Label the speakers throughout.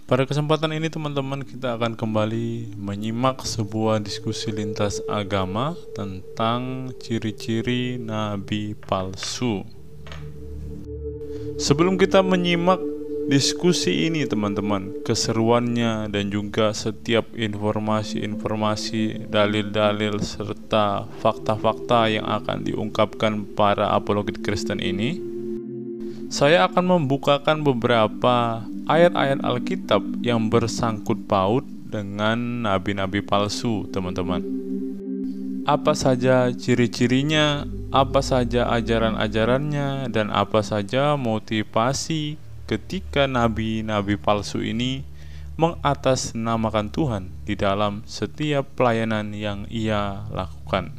Speaker 1: Pada kesempatan ini teman-teman, kita akan kembali menyimak sebuah diskusi lintas agama tentang ciri-ciri nabi palsu. Sebelum kita menyimak diskusi ini teman-teman, keseruannya dan juga setiap informasi-informasi, dalil-dalil serta fakta-fakta yang akan diungkapkan para apologet Kristen ini, saya akan membukakan beberapa ayat-ayat Alkitab yang bersangkut paut dengan nabi-nabi palsu, teman-teman. Apa saja ciri-cirinya, apa saja ajaran-ajarannya, dan apa saja motivasi ketika nabi-nabi palsu ini mengatasnamakan Tuhan di dalam setiap pelayanan yang ia lakukan.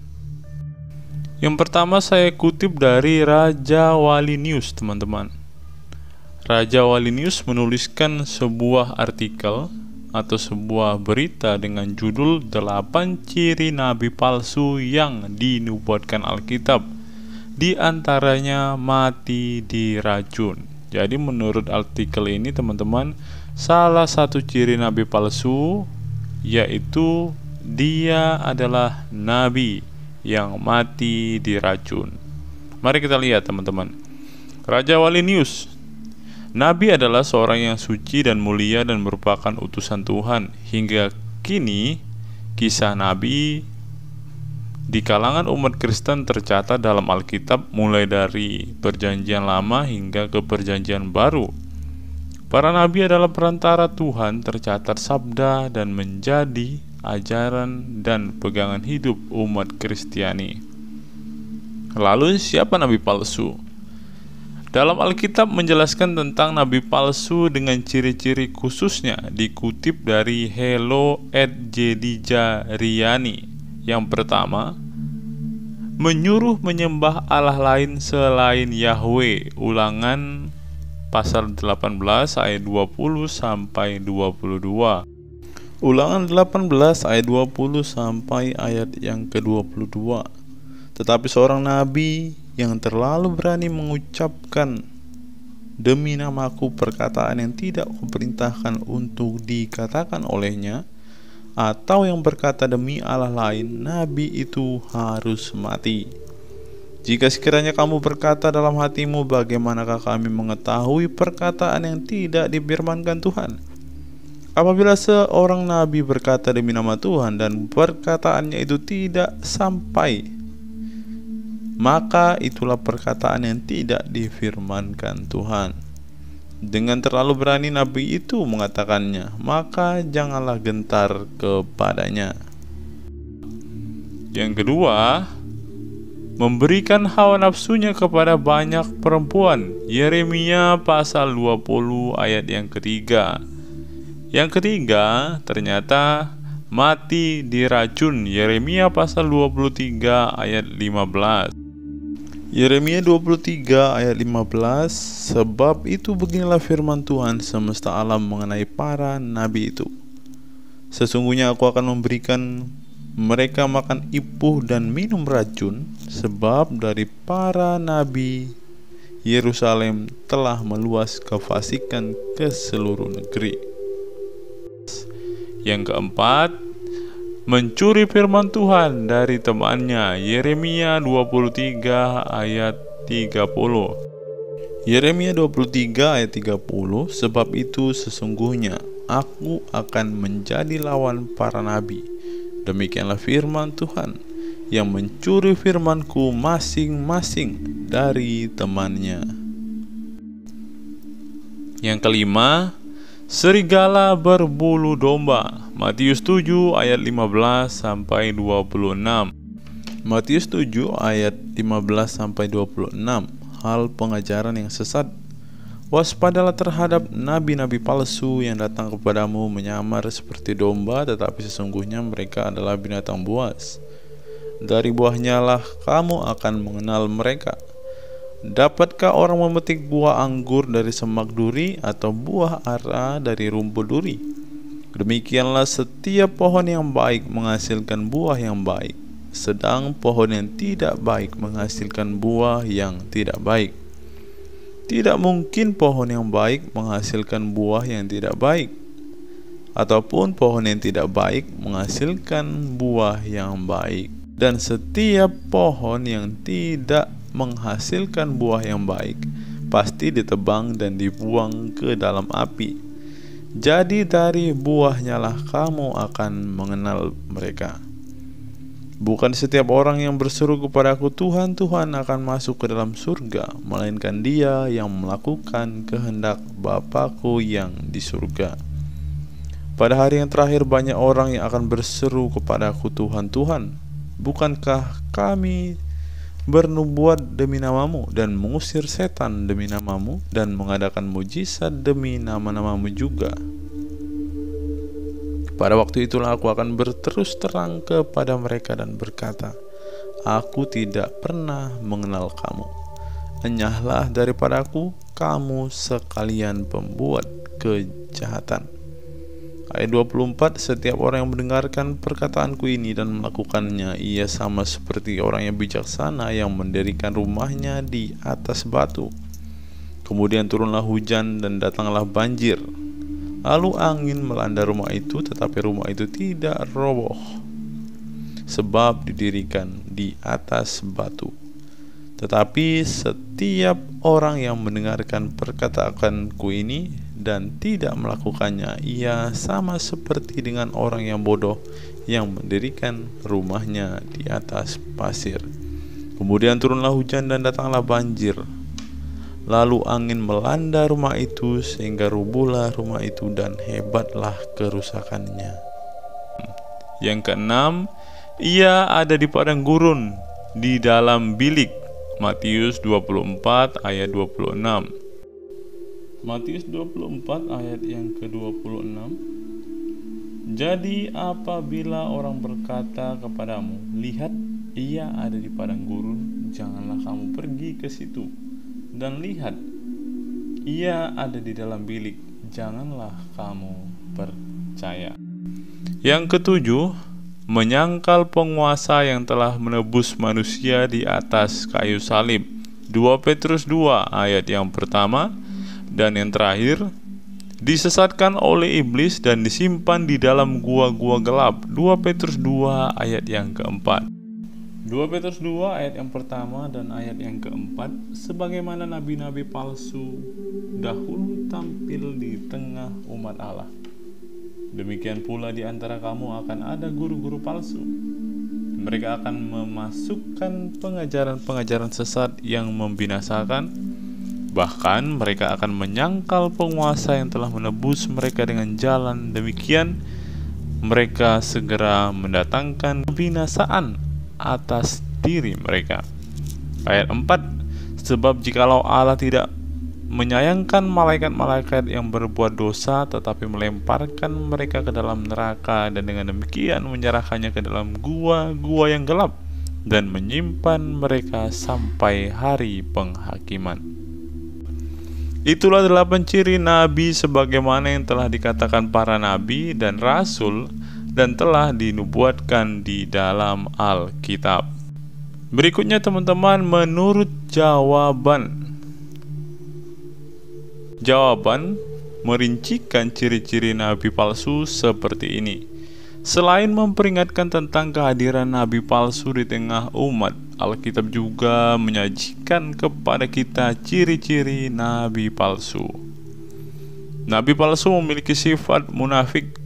Speaker 1: Yang pertama saya kutip dari Raja Wali News, teman-teman. Raja Wali News menuliskan sebuah artikel atau sebuah berita dengan judul 8 ciri nabi palsu yang dinubuatkan Alkitab, di antaranya mati diracun. Jadi menurut artikel ini teman-teman, salah satu ciri nabi palsu yaitu dia adalah nabi yang mati diracun. Mari kita lihat teman-teman. Raja Wali News. Nabi adalah seorang yang suci dan mulia dan merupakan utusan Tuhan. Hingga kini kisah nabi di kalangan umat Kristen tercatat dalam Alkitab mulai dari Perjanjian Lama hingga ke Perjanjian Baru. Para nabi adalah perantara Tuhan, tercatat sabda dan menjadi ajaran dan pegangan hidup umat Kristiani. Lalu siapa nabi palsu? Dalam Alkitab menjelaskan tentang nabi palsu dengan ciri-ciri khususnya, dikutip dari Hello@Jedijah-Riani. Yang pertama, menyuruh menyembah Allah lain selain Yahweh. Ulangan pasal 18 ayat 20 sampai 22. Ulangan 18 ayat 20 sampai ayat yang ke-22. Tetapi seorang nabi yang terlalu berani mengucapkan demi namaku perkataan yang tidak kuperintahkan untuk dikatakan olehnya, atau yang berkata demi Allah lain, nabi itu harus mati. Jika sekiranya kamu berkata dalam hatimu, bagaimanakah kami mengetahui perkataan yang tidak difirmankan Tuhan? Apabila seorang nabi berkata demi nama Tuhan dan perkataannya itu tidak sampai, maka itulah perkataan yang tidak difirmankan Tuhan. Dengan terlalu berani nabi itu mengatakannya, maka janganlah gentar kepadanya. Yang kedua, memberikan hawa nafsunya kepada banyak perempuan. Yeremia pasal 20 ayat yang ketiga. Yang ketiga, ternyata mati diracun. Yeremia pasal 23 ayat 15. Yeremia 23 ayat 15. Sebab itu beginilah firman Tuhan semesta alam mengenai para nabi itu. Sesungguhnya aku akan memberikan mereka makan ipuh dan minum racun, sebab dari para nabi Yerusalem telah meluas kefasikan ke seluruh negeri. Yang keempat, mencuri firman Tuhan dari temannya. Yeremia 23 ayat 30. Yeremia 23 ayat 30. Sebab itu sesungguhnya aku akan menjadi lawan para nabi. Demikianlah firman Tuhan, yang mencuri firmanku masing-masing dari temannya. Yang kelima, serigala berbulu domba. Matius 7 ayat 15 sampai 26. Matius 7 ayat 15 sampai 26. Hal pengajaran yang sesat. Waspadalah terhadap nabi-nabi palsu yang datang kepadamu menyamar seperti domba, tetapi sesungguhnya mereka adalah binatang buas. Dari buahnya lah kamu akan mengenal mereka. Dapatkah orang memetik buah anggur dari semak duri, atau buah ara dari rumput duri? Demikianlah setiap pohon yang baik menghasilkan buah yang baik, sedang pohon yang tidak baik menghasilkan buah yang tidak baik. Tidak mungkin pohon yang baik menghasilkan buah yang tidak baik, ataupun pohon yang tidak baik menghasilkan buah yang baik. Dan setiap pohon yang tidak menghasilkan buah yang baik pasti ditebang dan dibuang ke dalam api. Jadi dari buahnya lah kamu akan mengenal mereka. Bukan setiap orang yang berseru kepadaku Tuhan, Tuhan akan masuk ke dalam surga, melainkan dia yang melakukan kehendak Bapa-Ku yang di surga. Pada hari yang terakhir banyak orang yang akan berseru kepadaku Tuhan, Tuhan, bukankah kami bernubuat demi namamu dan mengusir setan demi namamu dan mengadakan mujizat demi nama-namamu juga? Pada waktu itulah aku akan berterus terang kepada mereka dan berkata, aku tidak pernah mengenal kamu. Enyahlah daripadaku, kamu sekalian pembuat kejahatan. Ayat 24, setiap orang yang mendengarkan perkataanku ini dan melakukannya, ia sama seperti orang yang bijaksana yang mendirikan rumahnya di atas batu. Kemudian turunlah hujan dan datanglah banjir. Lalu angin melanda rumah itu, tetapi rumah itu tidak roboh, sebab didirikan di atas batu. Tetapi setiap orang yang mendengarkan perkataanku ini dan tidak melakukannya, ia sama seperti dengan orang yang bodoh yang mendirikan rumahnya di atas pasir. Kemudian turunlah hujan dan datanglah banjir. Lalu angin melanda rumah itu sehingga rubuhlah rumah itu dan hebatlah kerusakannya. Yang keenam, ia ada di padang gurun di dalam bilik. Matius 24 ayat 26. Matius 24 ayat yang ke-26. Jadi apabila orang berkata kepadamu, lihat, ia ada di padang gurun, janganlah kamu pergi ke situ. Dan lihat, ia ada di dalam bilik, janganlah kamu percaya. Yang ketujuh, menyangkal penguasa yang telah menebus manusia di atas kayu salib. 2 Petrus 2 ayat yang pertama. Dan yang terakhir, disesatkan oleh iblis dan disimpan di dalam gua-gua gelap. 2 Petrus 2 ayat yang keempat. 2 Petrus 2 ayat yang pertama dan ayat yang keempat, sebagaimana nabi-nabi palsu dahulu tampil di tengah umat Allah, demikian pula di antara kamu akan ada guru-guru palsu. Mereka akan memasukkan pengajaran-pengajaran sesat yang membinasakan. Bahkan mereka akan menyangkal penguasa yang telah menebus mereka dengan jalan. Demikian mereka segera mendatangkan kebinasaan atas diri mereka. Ayat 4, sebab jikalau Allah tidak menyayangkan malaikat-malaikat yang berbuat dosa, tetapi melemparkan mereka ke dalam neraka, dan dengan demikian menyerahkannya ke dalam gua-gua yang gelap, dan menyimpan mereka sampai hari penghakiman. Itulah 8 ciri nabi sebagaimana yang telah dikatakan para nabi dan rasul dan telah dinubuatkan di dalam Alkitab. Berikutnya teman-teman, menurut jawaban merincikan ciri-ciri nabi palsu seperti ini. Selain memperingatkan tentang kehadiran nabi palsu di tengah umat, Alkitab juga menyajikan kepada kita ciri-ciri nabi palsu. Nabi palsu memiliki sifat munafik.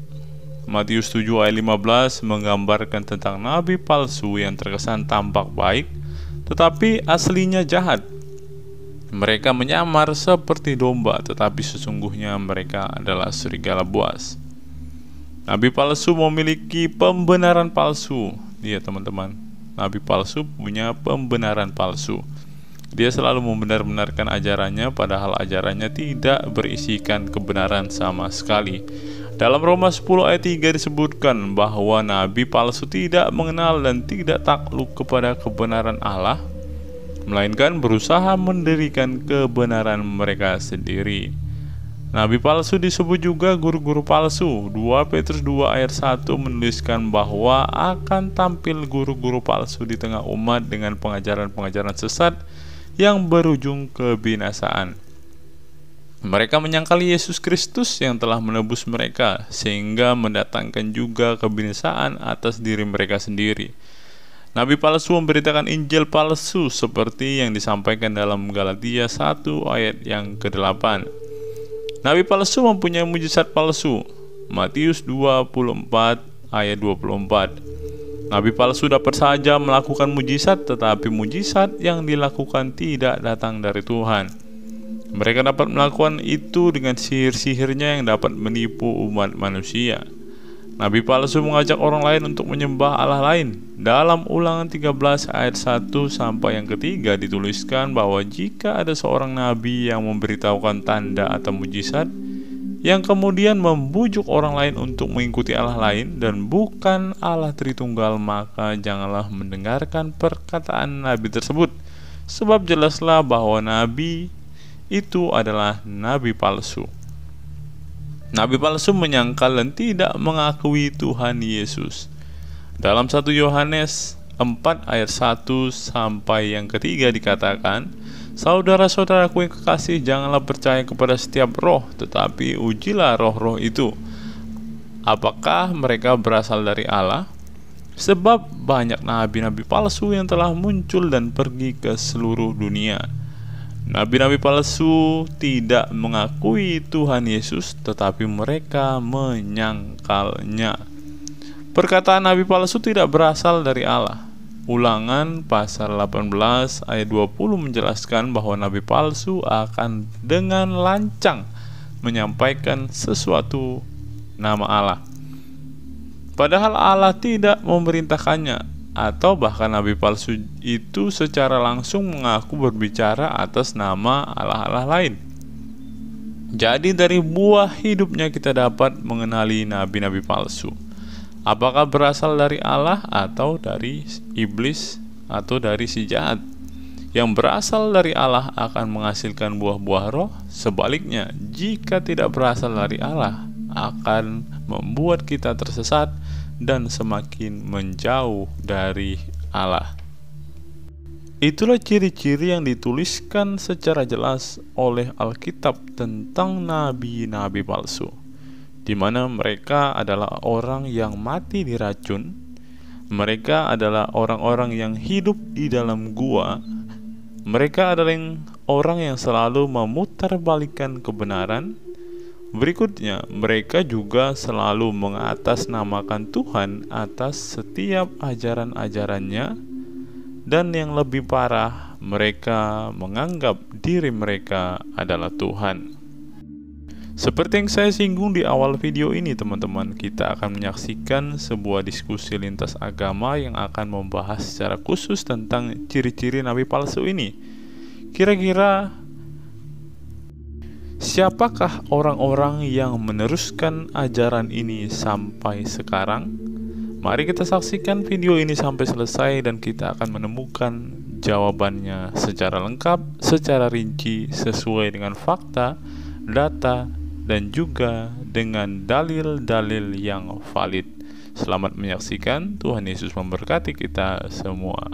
Speaker 1: Matius 7 ayat 15 menggambarkan tentang nabi palsu yang terkesan tampak baik, tetapi aslinya jahat. Mereka menyamar seperti domba, tetapi sesungguhnya mereka adalah serigala buas. Nabi palsu memiliki pembenaran palsu. Dia teman-teman, nabi palsu punya pembenaran palsu. Dia selalu membenar-benarkan ajarannya, padahal ajarannya tidak berisikan kebenaran sama sekali. Dalam Roma 10 ayat 3 disebutkan bahwa nabi palsu tidak mengenal dan tidak takluk kepada kebenaran Allah, melainkan berusaha mendirikan kebenaran mereka sendiri. Nabi palsu disebut juga guru-guru palsu. 2 Petrus 2 ayat 1 menuliskan bahwa akan tampil guru-guru palsu di tengah umat dengan pengajaran-pengajaran sesat yang berujung kebinasaan. Mereka menyangkal Yesus Kristus yang telah menebus mereka, sehingga mendatangkan juga kebinasaan atas diri mereka sendiri. Nabi palsu memberitakan Injil palsu seperti yang disampaikan dalam Galatia 1 ayat yang ke-8. Nabi palsu mempunyai mujizat palsu. Matius 24 ayat 24. Nabi palsu dapat saja melakukan mujizat, tetapi mujizat yang dilakukan tidak datang dari Tuhan. Mereka dapat melakukan itu dengan sihir-sihirnya yang dapat menipu umat manusia. Nabi palsu mengajak orang lain untuk menyembah Allah lain. Dalam Ulangan 13 ayat 1 sampai yang ketiga dituliskan bahwa jika ada seorang nabi yang memberitahukan tanda atau mujizat yang kemudian membujuk orang lain untuk mengikuti Allah lain dan bukan Allah Tritunggal, maka janganlah mendengarkan perkataan nabi tersebut, sebab jelaslah bahwa nabi itu adalah nabi palsu. Nabi palsu menyangkal dan tidak mengakui Tuhan Yesus. Dalam 1 Yohanes 4 ayat 1 sampai yang ketiga dikatakan, "Saudara-saudaraku yang kekasih, janganlah percaya kepada setiap roh, tetapi ujilah roh-roh itu, apakah mereka berasal dari Allah? Sebab banyak nabi-nabi palsu yang telah muncul dan pergi ke seluruh dunia." Nabi-nabi palsu tidak mengakui Tuhan Yesus, tetapi mereka menyangkalnya. Perkataan nabi palsu tidak berasal dari Allah. Ulangan pasal 18 ayat 20 menjelaskan bahwa nabi palsu akan dengan lancang menyampaikan sesuatu nama Allah, padahal Allah tidak memerintahkannya, atau bahkan nabi palsu itu secara langsung mengaku berbicara atas nama Allah-Allah lain. Jadi dari buah hidupnya kita dapat mengenali nabi-nabi palsu. Apakah berasal dari Allah atau dari iblis atau dari si jahat? Yang berasal dari Allah akan menghasilkan buah-buah roh. Sebaliknya, jika tidak berasal dari Allah, akan membuat kita tersesat dan semakin menjauh dari Allah. Itulah ciri-ciri yang dituliskan secara jelas oleh Alkitab tentang nabi-nabi palsu, di mana mereka adalah orang yang mati diracun. Mereka adalah orang-orang yang hidup di dalam gua. Mereka adalah orang yang selalu memutarbalikkan kebenaran. Berikutnya, mereka juga selalu mengatasnamakan Tuhan atas setiap ajaran-ajarannya, dan yang lebih parah, mereka menganggap diri mereka adalah Tuhan. Seperti yang saya singgung di awal video ini, teman-teman, kita akan menyaksikan sebuah diskusi lintas agama yang akan membahas secara khusus tentang ciri-ciri nabi palsu ini. Kira-kira siapakah orang-orang yang meneruskan ajaran ini sampai sekarang? Mari kita saksikan video ini sampai selesai dan kita akan menemukan jawabannya secara lengkap, secara rinci, sesuai dengan fakta, data, dan juga dengan dalil-dalil yang valid. Selamat menyaksikan, Tuhan Yesus memberkati kita semua.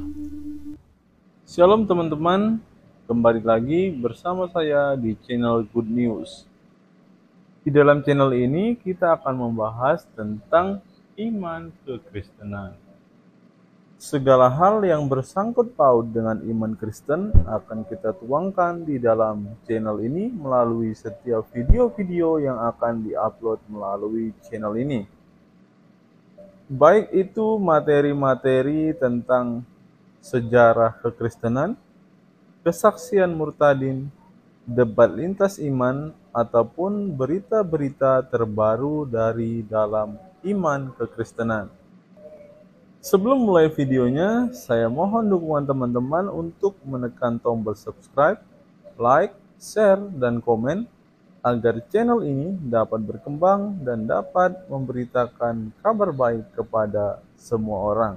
Speaker 1: Shalom teman-teman, kembali lagi bersama saya di channel Good News. Di dalam channel ini kita akan membahas tentang iman kekristenan. Segala hal yang bersangkut paut dengan iman Kristen akan kita tuangkan di dalam channel ini melalui setiap video-video yang akan diupload melalui channel ini. Baik itu materi-materi tentang sejarah kekristenan, kesaksian murtadin, debat lintas iman, ataupun berita-berita terbaru dari dalam iman kekristenan. Sebelum mulai videonya, saya mohon dukungan teman-teman untuk menekan tombol subscribe, like, share, dan komen agar channel ini dapat berkembang dan dapat memberitakan kabar baik kepada semua orang.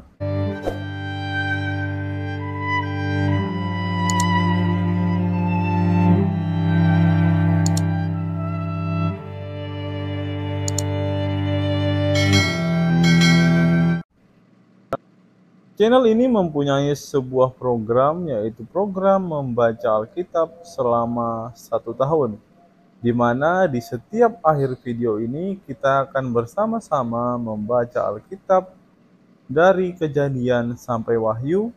Speaker 1: Channel ini mempunyai sebuah program, yaitu program membaca Alkitab selama 1 tahun. di mana di setiap akhir video ini kita akan bersama-sama membaca Alkitab dari Kejadian sampai Wahyu.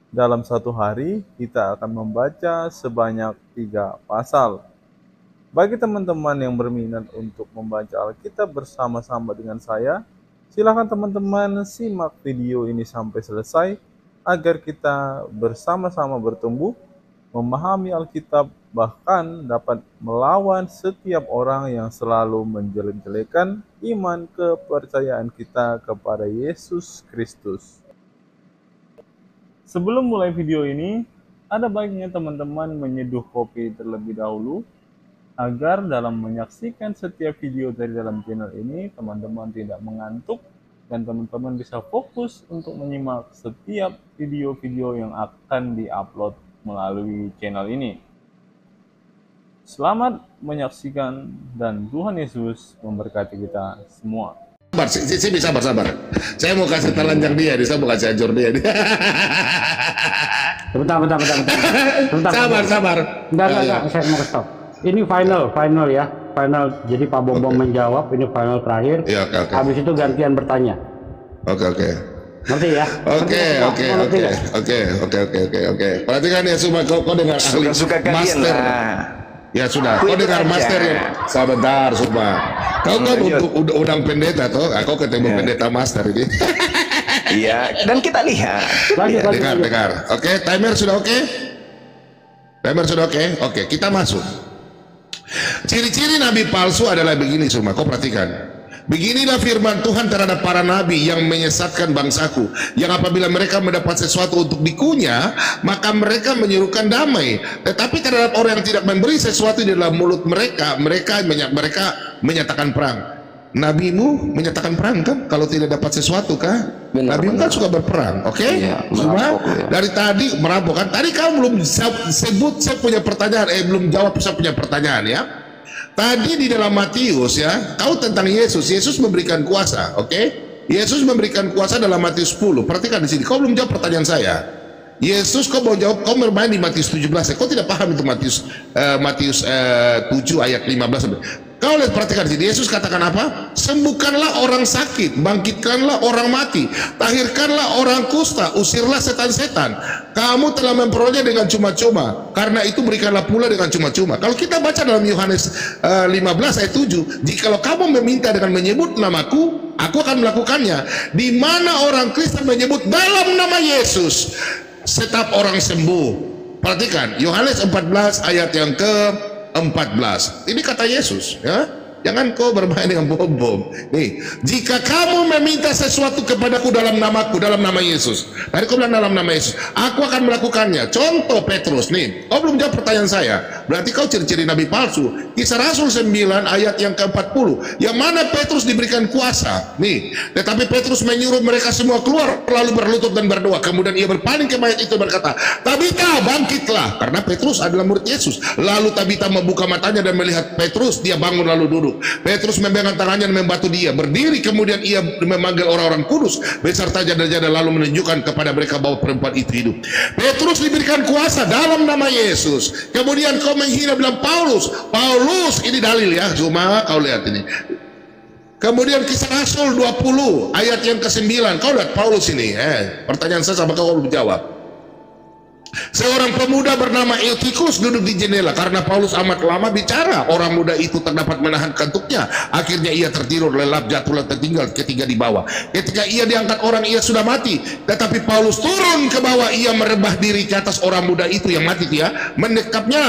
Speaker 1: Dalam satu hari kita akan membaca sebanyak 3 pasal. Bagi teman-teman yang berminat untuk membaca Alkitab bersama-sama dengan saya, silakan teman-teman simak video ini sampai selesai agar kita bersama-sama bertumbuh, memahami Alkitab, bahkan dapat melawan setiap orang yang selalu menjelek-jelekan iman kepercayaan kita kepada Yesus Kristus. Sebelum mulai video ini, ada baiknya teman-teman menyeduh kopi terlebih dahulu, agar dalam menyaksikan setiap video dari dalam channel ini, teman-teman tidak mengantuk dan teman-teman bisa fokus untuk menyimak setiap video-video yang akan diupload melalui channel ini. Selamat menyaksikan dan Tuhan Yesus memberkati kita semua.
Speaker 2: Saya bisa sabar. Saya mau kasih telanjang dia, saya mau kasih ajur dia.
Speaker 3: Bentar. Sabar. Enggak, saya mau stop. Ini final ya. Final. Jadi Pak Bombom menjawab, ini final terakhir.
Speaker 2: Ya, oke.
Speaker 3: Habis itu gantian bertanya.
Speaker 2: Oke.
Speaker 3: Ngerti ya?
Speaker 2: Oke. Perhatikan ya semua, kau dengar
Speaker 4: suka
Speaker 2: master. Ya sudah, kau dengar master ya. Sebentar, semua. Kau undang pendeta toh? Kau ketemu pendeta master ini.
Speaker 4: Iya, dan kita lihat.
Speaker 2: Dengar. Oke, timer sudah oke? Oke, kita masuk. Ciri-ciri nabi palsu adalah begini semua, kau perhatikan. Beginilah firman Tuhan terhadap para nabi yang menyesatkan bangsaku, yang apabila mereka mendapat sesuatu untuk dikunyah, maka mereka menyuruhkan damai. Tetapi terhadap orang yang tidak memberi sesuatu di dalam mulut mereka menyatakan perang. Nabimu menyatakan perang kan? Kalau tidak dapat sesuatu kah? Nabimu kan suka berperang, oke?
Speaker 4: Iya,
Speaker 2: Semua dari tadi merampok kan? Tadi kamu belum sebut saya punya pertanyaan, belum jawab saya punya pertanyaan ya. Tadi di dalam Matius ya, kau tentang Yesus memberikan kuasa, oke? Yesus memberikan kuasa dalam Matius 10. Perhatikan di sini, kau belum jawab pertanyaan saya. Yesus, kau mau jawab, kau bermain di Matius 17. Kau tidak paham itu Matius 7 ayat 15. Kau lihat, perhatikan di sini, Yesus katakan apa? Sembuhkanlah orang sakit, bangkitkanlah orang mati, tahirkanlah orang kusta, usirlah setan-setan. Kamu telah memperoleh dengan cuma-cuma, karena itu berikanlah pula dengan cuma-cuma. Kalau kita baca dalam Yohanes 15 ayat 7, jikalau kamu meminta dengan menyebut namaku, aku akan melakukannya. Di mana orang Kristen menyebut dalam nama Yesus, setiap orang sembuh. Perhatikan Yohanes 14 ayat yang ke-14. Ini kata Yesus ya. Jangan kau bermain dengan bom-bom. Nih, jika kamu meminta sesuatu kepadaku dalam namaku, dalam nama Yesus. Tadi kau bilang dalam nama Yesus, aku akan melakukannya. Contoh Petrus nih. Kau belum jawab pertanyaan saya. Berarti kau ciri-ciri nabi palsu. Kisah Rasul 9 ayat yang ke-40. Yang mana Petrus diberikan kuasa. Nih, tetapi Petrus menyuruh mereka semua keluar, lalu berlutut dan berdoa. Kemudian ia berpaling ke mayat itu berkata, Tabita, bangkitlah. Karena Petrus adalah murid Yesus. Lalu Tabita membuka matanya dan melihat Petrus, dia bangun lalu duduk. Petrus memegang tangannya dan membantu dia berdiri. Kemudian ia memanggil orang-orang kudus beserta janda-janda, lalu menunjukkan kepada mereka bahwa perempuan itu hidup. Petrus diberikan kuasa dalam nama Yesus. Kemudian kau menghina bilang Paulus. Ini dalil ya, cuma kau lihat ini. Kemudian Kisah Rasul 20 ayat yang ke-9. Kau lihat Paulus ini. Pertanyaan saya sama kau belum jawab. Seorang pemuda bernama Eutikus duduk di jendela. Karena Paulus amat lama bicara, orang muda itu terdapat menahan kantuknya. Akhirnya ia tertidur lelap, jatuhlah tertinggal ketiga di bawah. Ketika ia diangkat orang, ia sudah mati. Tetapi Paulus turun ke bawah, ia merebah diri ke atas orang muda itu yang mati, dia mendekapnya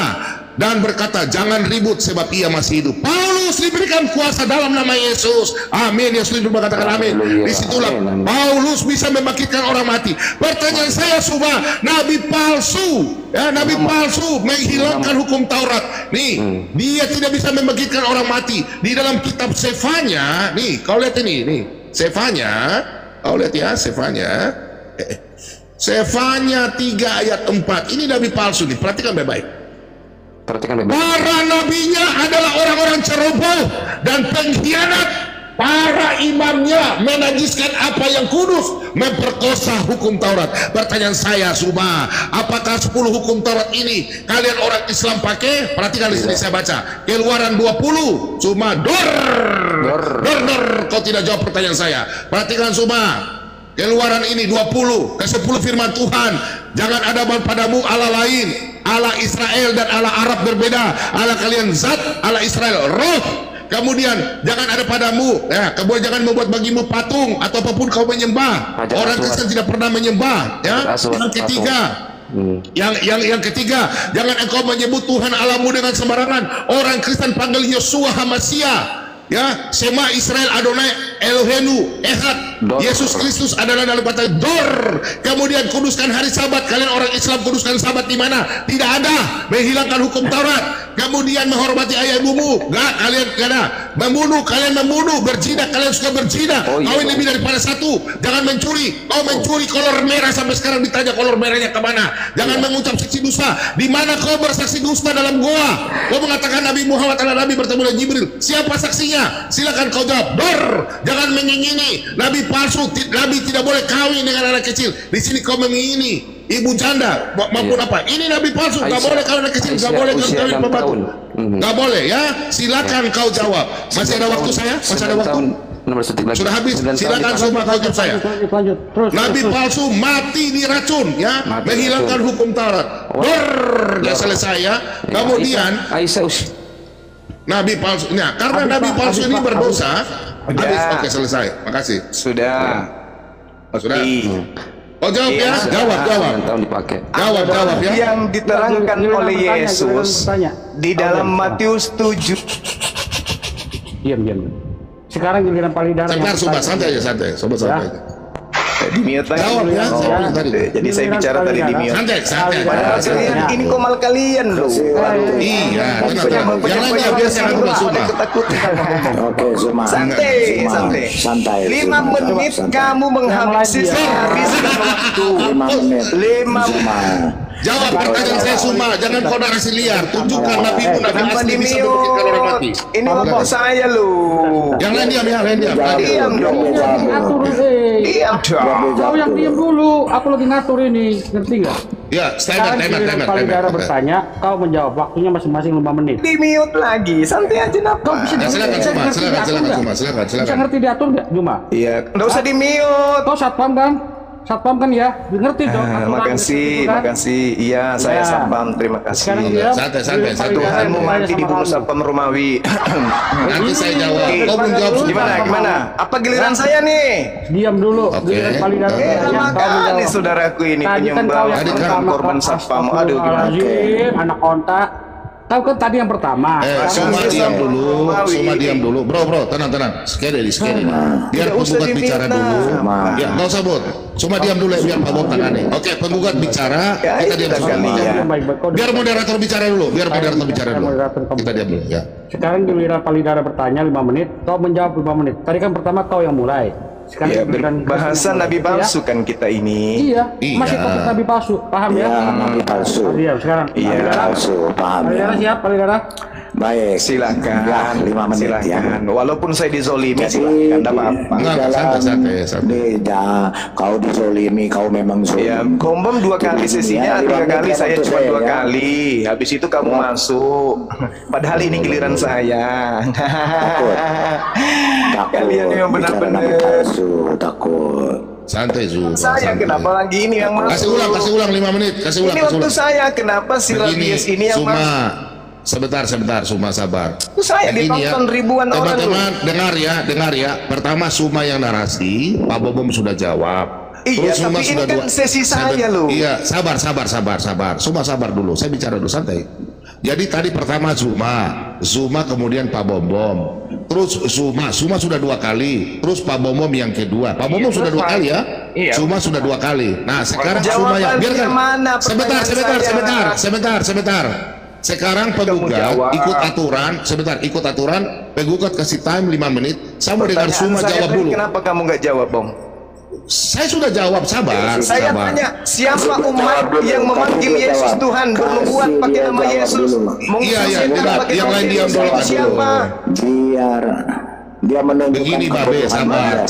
Speaker 2: dan berkata, jangan ribut sebab ia masih hidup. Paulus diberikan kuasa dalam nama Yesus. Amin. Yang setuju mengatakan amin. Disitulah Paulus bisa membangkitkan orang mati. Pertanyaan saya semua, nabi palsu ya, nabi palsu menghilangkan hukum Taurat. Nih, dia tidak bisa membangkitkan orang mati. Di dalam kitab Sefanya, nih kau lihat ini, nih Sefanya, kau lihat ya Sefanya. Sefanya 3 ayat 4. Ini nabi palsu nih, perhatikan baik-baik.
Speaker 4: Perhatikan baik-baik.
Speaker 2: Para nabinya adalah orang-orang ceroboh dan pengkhianat. Para imamnya menajiskan apa yang kudus, memperkosa hukum Taurat. Pertanyaan saya, Suma, apakah 10 hukum Taurat ini kalian orang Islam pakai? Perhatikan di sini saya baca. Keluaran 20, Suma, dor. Kau tidak jawab pertanyaan saya. Perhatikan, Suma. Keluaran ini 20, ke-10 firman Tuhan. Jangan ada padamu Allah lain. Allah Israel dan Allah Arab berbeda. Allah kalian zat, Allah Israel roh. Kemudian jangan ada padamu, ya, kemudian jangan membuat bagimu patung atau apapun kau menyembah. Orang Kristen tidak pernah menyembah, ya. Yang ketiga, yang ketiga, jangan engkau menyebut Tuhan Allahmu dengan sembarangan. Orang Kristen panggil Yosua Hamasya, ya, Sema Israel Adonai Elohenu Ehad. Yesus Kristus adalah dalam kata dor. Kemudian kuduskan hari Sabat. Kalian orang Islam kuduskan Sabat di mana? Tidak ada. Menghilangkan hukum Taurat. Kemudian menghormati ayah ibumu. Enggak, kalian enggak ada. Membunuh, kalian membunuh. Berzina, kalian suka berzina. Kawin lebih daripada satu. Jangan mencuri. Kau mencuri kolor merah sampai sekarang ditanya kolor merahnya kemana. Jangan mengucap saksi dusta. Di mana kau bersaksi dusta dalam goa? Kau mengatakan Nabi Muhammad adalah Nabi bertemu dengan Jibril. Siapa saksinya? Silakan kau jawab. Dor. Jangan mengingini Nabi palsu. Nabi tidak boleh kawin dengan anak kecil. Di sini kau mengingini ibu janda maupun apa. Ini Nabi palsu. Gak boleh kawin anak kecil. Gak boleh kawin pembantu. Gak boleh, ya. Silakan kau jawab. Masih ada waktu saya? Masih ada waktu? Sudah habis. Silakan semua kau jawab saya. Nabi palsu mati diracun, ya. Menghilangkan hukum Taurat. Sudah selesai, ya. Kemudian Nabi palsu. Nah, karena Nabi palsu ini berdosa. Habis. Oke, selesai. Makasih.
Speaker 4: Sudah.
Speaker 2: Sudah. Oh, jawab, ya. Jawab. Jawab, ya.
Speaker 4: Yang diterangkan oleh Yesus di dalam Matius 7.
Speaker 3: Diam. Sekarang giliran Palidara.
Speaker 2: Sebentar, santai aja, santai. Sobat santai aja.
Speaker 4: Di mute lagi.
Speaker 2: Jawab, ya.
Speaker 4: Jadi saya bicara tadi di mute.
Speaker 2: Santai.
Speaker 4: Padahal kalian ini komal kalian loh.
Speaker 2: Iya, tenang. Jangan dia biasa dengan Suma.
Speaker 5: Oke, Suma.
Speaker 4: Santai. 5 menit kamu menghabisi waktu.
Speaker 5: 5 menit.
Speaker 2: Jawab pertanyaan saya, Suma. Jangan kau narasi liar. Tunjukkan Nabi-Mu, Nabi asli bisa membangkitkan orang mati.
Speaker 4: Ini ngomong saya loh.
Speaker 2: Yang lain diam,
Speaker 4: Diam dong. Diam dong.
Speaker 3: Kau yang diam dulu. Aku lagi ngatur ini. Ngerti nggak?
Speaker 2: Ya,
Speaker 3: Sekarang giliran Palidara bertanya, kau menjawab. Waktunya masing-masing 5 menit.
Speaker 4: Di mute lagi. Santai aja napa.
Speaker 3: Kau bisa
Speaker 2: Silakan, Suma.
Speaker 3: Bisa ngerti diatur nggak, Juma?
Speaker 4: Iya. Nggak usah di mute.
Speaker 3: Kau satpam kan? Satpam kan ya? Ngerti dong?
Speaker 4: Makasih. Iya, saya satpam. Terima kasih.
Speaker 2: Santai.
Speaker 4: Tuhanmu mati dibunuh satpam Romawi.
Speaker 2: Nanti saya jawab. Kau belum jawab, Suma.
Speaker 4: Gimana? Apa giliran saya nih?
Speaker 3: Diam dulu. Giliran Palidara
Speaker 4: Makanya nih saudaraku ini penyembah korban satpam. Aduh, gimana?
Speaker 3: Anak onta. Tahu kan tadi yang pertama.
Speaker 2: Suma diam dulu. Bro, tenang. Sekali. Biar penggugat bicara dulu. Ya, nggak usah bot. Suma diam dulu ya, biar Pak Bob tangani. Oke, penggugat bicara. Kita diam dulu. Biar moderator bicara dulu. Kita diam dulu. Ya.
Speaker 3: Sekarang giliran Palidara bertanya 5 menit. Kau menjawab 5 menit. Tadi kan pertama kau yang mulai.
Speaker 4: Iya, bahasa Nabi palsu kan kita ini.
Speaker 3: Iya. Masih pakai Nabi palsu, paham ya?
Speaker 5: Nabi palsu.
Speaker 3: Iya, sekarang.
Speaker 5: Iya, palsu, paham ya.
Speaker 3: Palidara siap, Palidara?
Speaker 5: Baik,
Speaker 4: silakan.
Speaker 5: Ya, 5 menit ya.
Speaker 4: Walaupun saya dizolimi, silakan. Tidak apa-apa.
Speaker 5: Santai. Beda. Kau dizolimi, kau memang zolim.
Speaker 4: Ya, Bom 2 kali sesinya, 3 kali, saya cuma 2 kali. Habis itu kamu masuk. Padahal ini giliran saya.
Speaker 5: Takut.
Speaker 4: Kalian yang benar-benar
Speaker 5: takut.
Speaker 2: Santai, Zu.
Speaker 4: Saya kenapa lagi ini yang masuk?
Speaker 2: Kasih ulang 5 menit.
Speaker 4: Ini waktu saya, kenapa si Rabies ini yang
Speaker 2: masuk? Sebentar, Suma sabar.
Speaker 4: Itu saya ditonton ribuan orang.
Speaker 2: Teman-teman dengar ya. Pertama Suma yang narasi, Pak Bobom sudah jawab.
Speaker 4: Iya, tapi ini kan sesi saya loh.
Speaker 2: Iya, sabar. Suma sabar dulu. Saya bicara dulu santai. Jadi tadi pertama Zuma kemudian Pak Bom. Terus Suma sudah 2 kali. Terus Pak Bom yang kedua. Pak Bom sudah 2 kali ya.
Speaker 4: Iya.
Speaker 2: Suma sudah 2 kali. Nah sekarang Suma yang biarkan. Sebentar. Sekarang penggugat ikut aturan. Penggugat kasih time 5 menit. Sama dengan Suma jawab dulu.
Speaker 4: Kenapa kamu nggak jawab, Bong?
Speaker 2: Saya sudah jawab, sabar.
Speaker 4: Saya tanya, siapa umat yang memanggil Yesus Tuhan, bernubuat pakai nama Yesus?
Speaker 2: Iya, dengar. Yang lain diam dulu.
Speaker 4: Siapa?
Speaker 5: Dia menunjukkan
Speaker 2: begini Babe, sabar.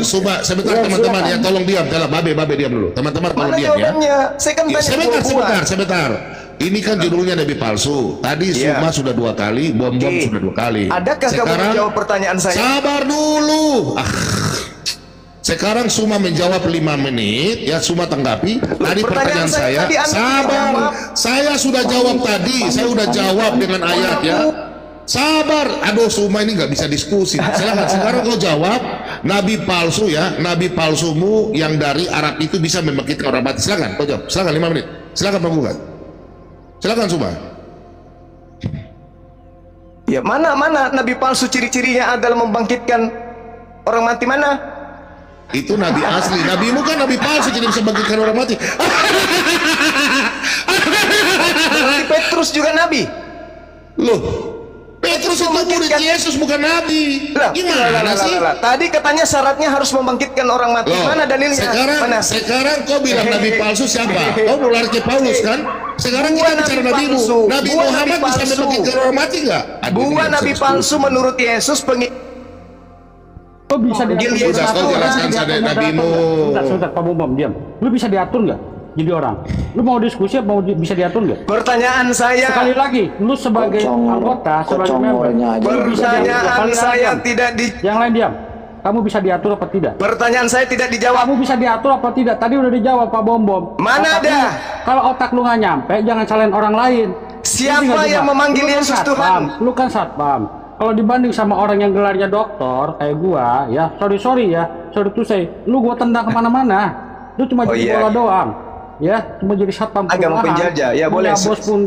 Speaker 2: Suma, sebentar teman-teman ya, tolong diam. Babe diam dulu. Teman-teman tolong diam ya.
Speaker 4: Saya kan tanya
Speaker 2: Sebentar. Ini kan judulnya nabi palsu. Tadi Suma sudah 2 kali, bom sudah 2 kali.
Speaker 4: Adakah kamu menjawab pertanyaan saya?
Speaker 2: Sabar dulu. Sekarang Suma menjawab 5 menit, ya Suma tanggapi. Tadi pertanyaan saya, sabar. Saya sudah jawab tadi, saya sudah jawab dengan ayat ya. Sabar, aduh Suma ini nggak bisa diskusi. Silahkan sekarang kau jawab, nabi palsu ya, nabi palsumu yang dari Arab itu bisa membangkitkan orang mati. Silahkan kau jawab, silahkan 5 menit. Silahkan penggugat. Silahkan Suma.
Speaker 4: Ya mana nabi palsu ciri-cirinya adalah membangkitkan orang mati mana?
Speaker 2: Itu nabi asli, nabimu kan nabi palsu jadi bisa membangkitkan orang mati.
Speaker 4: Berarti Petrus juga nabi?
Speaker 2: Loh, Petrus itu murid Yesus bukan nabi. Gimana sih?
Speaker 4: Tadi katanya syaratnya harus membangkitkan orang mati. Mana dalilnya?
Speaker 2: Sekarang kau bilang nabi palsu siapa? Kau mau lari ke Paulus kan? Sekarang kita bicara nabimu. Nabi Muhammad bisa membangkitkan orang mati nggak?
Speaker 4: Bukan nabi palsu menurut Yesus
Speaker 3: Kau bisa diatur.
Speaker 2: Kau jelaskan saja nabimu.
Speaker 3: Sebentar, Pak Bom, diam. Lu bisa diatur nggak jadi orang? Lu mau diskusi mau bisa diatur nggak?
Speaker 4: Pertanyaan saya
Speaker 3: sekali lagi, lu sebagai anggota, sebagai member,
Speaker 4: pertanyaan saya tidak di.
Speaker 3: Yang lain diam. Kamu bisa diatur apa tidak?
Speaker 4: Pertanyaan saya tidak dijawab.
Speaker 3: Kamu bisa diatur apa tidak? Tadi udah dijawab Pak Bom.
Speaker 4: Mana ada?
Speaker 3: Kalau otak lu nggak nyampe, jangan salahin orang lain.
Speaker 4: Siapa yang memanggil Yesus Tuhan?
Speaker 3: Lu kan satpam. Kalau dibanding sama orang yang gelarnya dokter kayak gua, ya sorry to say, lu gua tendang kemana-mana. Lu cuma jadi bola doang. Ya, cuma jadi satpam
Speaker 4: agama penjajah. Ya boleh.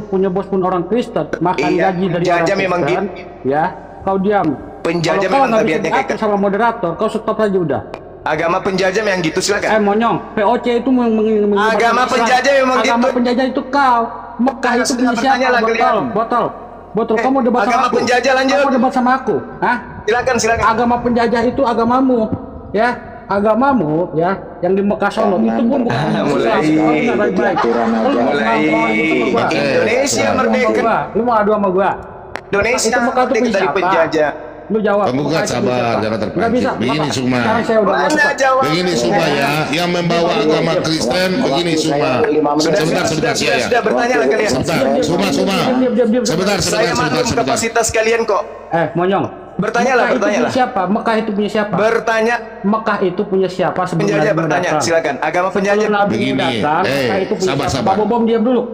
Speaker 3: Punya bos pun orang Kristen, makan gaji dari orang Kristen. Memang gitu. Ya, kau diam.
Speaker 4: Penjajah memang tabiatnya kayak
Speaker 3: sama moderator, kau stop aja udah.
Speaker 4: Agama penjajah yang gitu, silakan.
Speaker 3: Monyong, POC itu
Speaker 4: agama penjajah memang gitu.
Speaker 3: Agama penjajah itu kau. Mekah itu punya siapa? Botol, kamu debat sama aku.
Speaker 4: Penjajah lanjut.
Speaker 3: Kamu debat sama aku, hah?
Speaker 4: Silakan.
Speaker 3: Agama penjajah itu agamamu, ya. Agamamu, ya, yang di Mekah sono itu pun bukan
Speaker 4: mulai Indonesia merdeka.
Speaker 3: Lu mau adu sama gua?
Speaker 4: Indonesia merdeka dari penjajah.
Speaker 3: Lu jawab.
Speaker 2: Penggugat sabar, jangan terpancing. Begini Suma. Begini Suma ya, yang membawa agama Kristen. Begini Suma. Sebentar ya.
Speaker 4: Sudah bertanya lah kalian.
Speaker 2: Suma. Sebentar.
Speaker 4: Saya maklum kapasitas kalian kok.
Speaker 3: Monyong.
Speaker 4: Bertanyalah.
Speaker 3: Siapa? Mekah itu punya siapa?
Speaker 4: Bertanya.
Speaker 3: Mekah itu punya siapa sebelum
Speaker 4: penjajah bertanya, silakan. Agama penjajah.
Speaker 2: Begini. Sabar.
Speaker 3: Pak Bom diam dulu.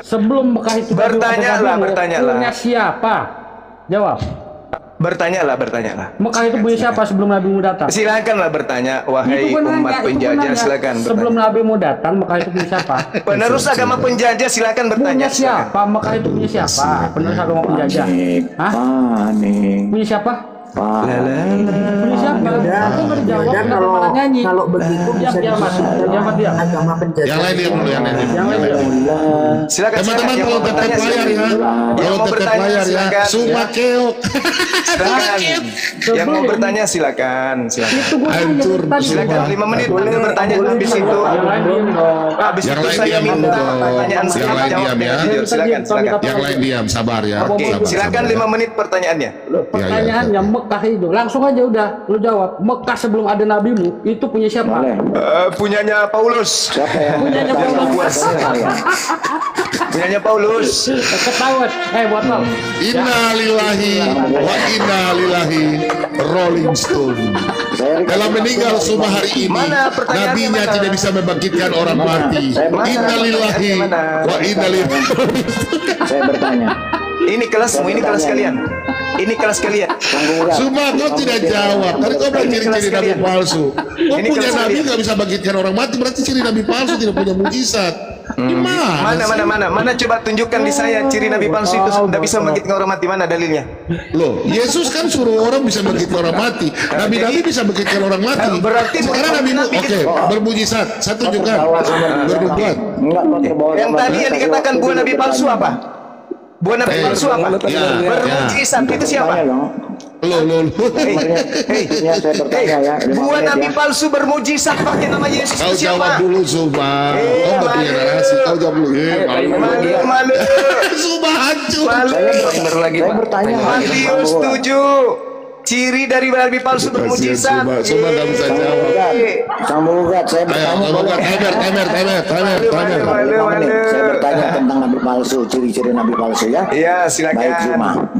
Speaker 3: Sebelum Mekah itu
Speaker 4: bertanyalah.
Speaker 3: Punya siapa? Jawab.
Speaker 4: Bertanyalah.
Speaker 3: Mekah itu punya siapa sebelum Nabi mau datang?
Speaker 4: Silakanlah bertanya, wahai umat penjajah, silakan.
Speaker 3: Sebelum Nabi mau datang, Mekah itu punya siapa?
Speaker 4: Penerus agama penjajah, silakan bertanya.
Speaker 3: Punya siapa? Mekah itu punya siapa? Penerus agama penjajah. Hah? Punya siapa? Punya siapa? Aku nggak dijawab. Kalau begitu diam masuk. Diam.
Speaker 5: Agama penjajah.
Speaker 2: Yang lain diam dulu.
Speaker 3: Yang lain diam.
Speaker 4: Silakan.
Speaker 2: Teman-teman kalau tetap layar ya. Kalau tetap layar ya. Suma keok.
Speaker 4: Silakan. Yang mau bertanya silakan.
Speaker 2: Hancur.
Speaker 4: Silakan 5 menit Anda bertanya habis itu. Habis itu saya minta pertanyaan saya
Speaker 2: dijawab ya.
Speaker 4: Silakan.
Speaker 2: Yang lain diam, sabar ya.
Speaker 4: Oke, silakan 5 menit pertanyaannya.
Speaker 3: Pertanyaannya Mekah itu langsung aja udah lu jawab. Mekah sebelum ada nabimu itu punya siapa?
Speaker 4: Punyanya Paulus.
Speaker 5: Siapa ya?
Speaker 4: Punyanya Paulus.
Speaker 3: Ketahuan. Botol.
Speaker 2: Innalillahi wa inna ilaihi Rolling Stone. Dalam meninggal Suma hari ini, nabinya tidak bisa membangkitkan orang mati. Innalillahi wa inna ilaihi.
Speaker 5: Saya bertanya.
Speaker 4: Ini kelasmu, ini kelas kalian. Ini kelas kalian.
Speaker 2: Suma, kau tidak jawab. Tadi kau bilang ciri-ciri nabi palsu. Kau punya nabi nggak bisa bangkitkan orang mati, berarti ciri nabi palsu tidak punya mujizat. Gimana?
Speaker 4: Mana coba tunjukkan di saya ciri nabi palsu itu tidak bisa membangkitkan orang mati, mana dalilnya?
Speaker 2: Loh, Yesus kan suruh orang bisa membangkitkan orang mati. Nabi-nabi bisa membangkitkan orang mati.
Speaker 4: Berarti
Speaker 2: sekarang nabimu bermujizat. Saya tunjukkan bernubuat.
Speaker 4: Yang tadi yang dikatakan buah nabi palsu apa? Buah nabi palsu apa? Bermujizat itu siapa?
Speaker 5: Hei, saya bertanya ya.
Speaker 4: Gua nabi palsu bermujizat pakai nama Yesus
Speaker 2: Kau
Speaker 4: itu
Speaker 2: jawab
Speaker 4: siapa?
Speaker 2: dulu Zuma. Kau udah punya narasi, kau jawab dulu.
Speaker 4: Malu.
Speaker 2: Zuma hancur.
Speaker 5: Saya bertanya.
Speaker 4: Matius 7. Ciri dari nabi palsu bermujizat.
Speaker 2: Zuma nggak bisa jawab.
Speaker 5: Sang Mugat, saya bertanya.
Speaker 2: Timer.
Speaker 5: Saya bertanya tentang nabi palsu, ciri-ciri nabi palsu ya.
Speaker 4: Iya, silakan.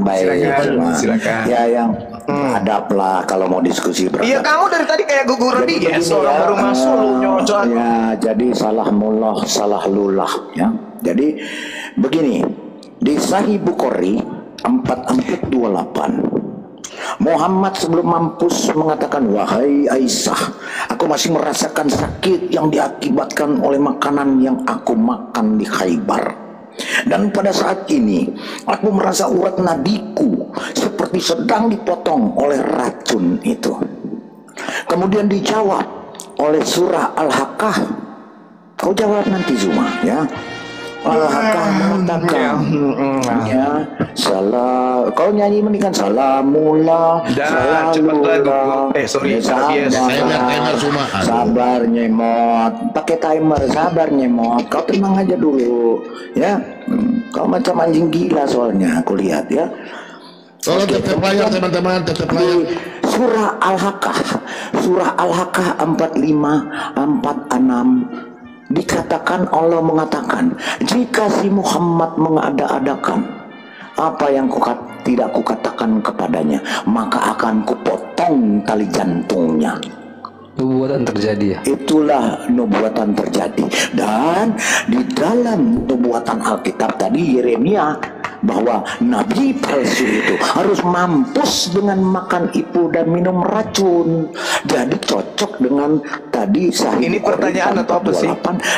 Speaker 5: Baik Zuma,
Speaker 4: Silakan.
Speaker 5: Ya yang hadap lah kalau mau diskusi beradab.
Speaker 4: Iya, kamu dari tadi kayak guguran dia, seorang baru masuk lu nyocok.
Speaker 5: Ya, jadi salah mullah, salah lulah ya. Jadi begini, di Sahih Bukhari 4428 Muhammad sebelum mampus mengatakan, wahai Aisyah, aku masih merasakan sakit yang diakibatkan oleh makanan yang aku makan di Khaybar. Dan pada saat ini aku merasa urat nadiku seperti sedang dipotong oleh racun itu. Kemudian dijawab oleh surah Al-Haqqah. Kau jawab nanti Zuma ya. Al-Haqqah mengatakan ya, salah, kau nyanyi mendingan salamullah, salamullah. Sabar nyemot, pakai timer, sabar nyemot. Kau tenang aja dulu ya. Kau macam anjing gila soalnya aku lihat ya.
Speaker 2: Tolong tetap layar teman-teman, tetap layar.
Speaker 5: Surah Al-Haqqah 45-46 dikatakan, Allah mengatakan, jika si Muhammad mengada-adakan apa yang tidak kukatakan kepadanya, maka akan kupotong tali jantungnya.
Speaker 6: Nubuatan terjadi ya.
Speaker 5: Itulah nubuatan terjadi. Dan di dalam nubuatan Alkitab tadi Yeremia bahwa nabi palsu itu harus mampus dengan makan ibu dan minum racun. Jadi cocok dengan tadi Sahih
Speaker 4: ini pertanyaan atau apa sih?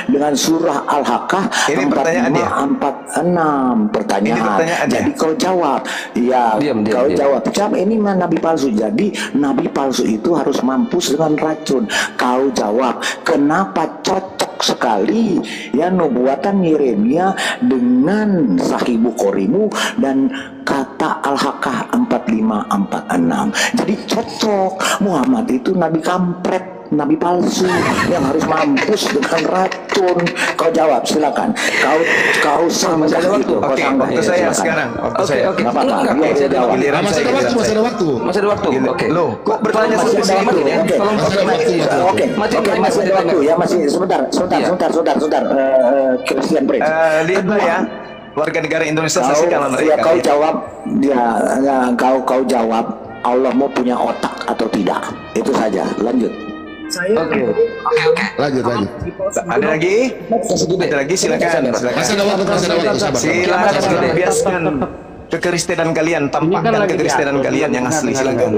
Speaker 5: Dengan surah Al-Haqqah 45-46 pertanyaan. Jadi kau jawab ya, kau jawab ini mah nabi palsu. Jadi nabi palsu itu harus mampus dengan racun. Kau jawab kenapa cocok sekali ya nubuatan Yeremia dengan Sahih Bukharimu dan kata Al-Haqqah 45-46. Jadi cocok. Muhammad itu nabi kampret, nabi palsu yang harus mampus dengan racun. Kau jawab silakan. Kau sama
Speaker 4: masih ada waktu. Oke, waktu saya sekarang. Masih ada waktu. Oke. Loh, kok bertanya
Speaker 5: masih ada waktu ya? Oke. Masih ada waktu ya, masih sebentar. Christian Prince.
Speaker 4: Lihatlah ya. Warga negara Indonesia saksikan mereka.
Speaker 5: Ya, kau jawab kau jawab Allah mau punya otak atau tidak. Itu saja. Lanjut.
Speaker 4: Oke.
Speaker 2: Lanjut.
Speaker 4: Ada lagi? Silakan.
Speaker 2: Masih ada waktu.
Speaker 4: Silakan biaskan kekristenan kalian, tampakkan kekristenan kalian yang asli. Silakan.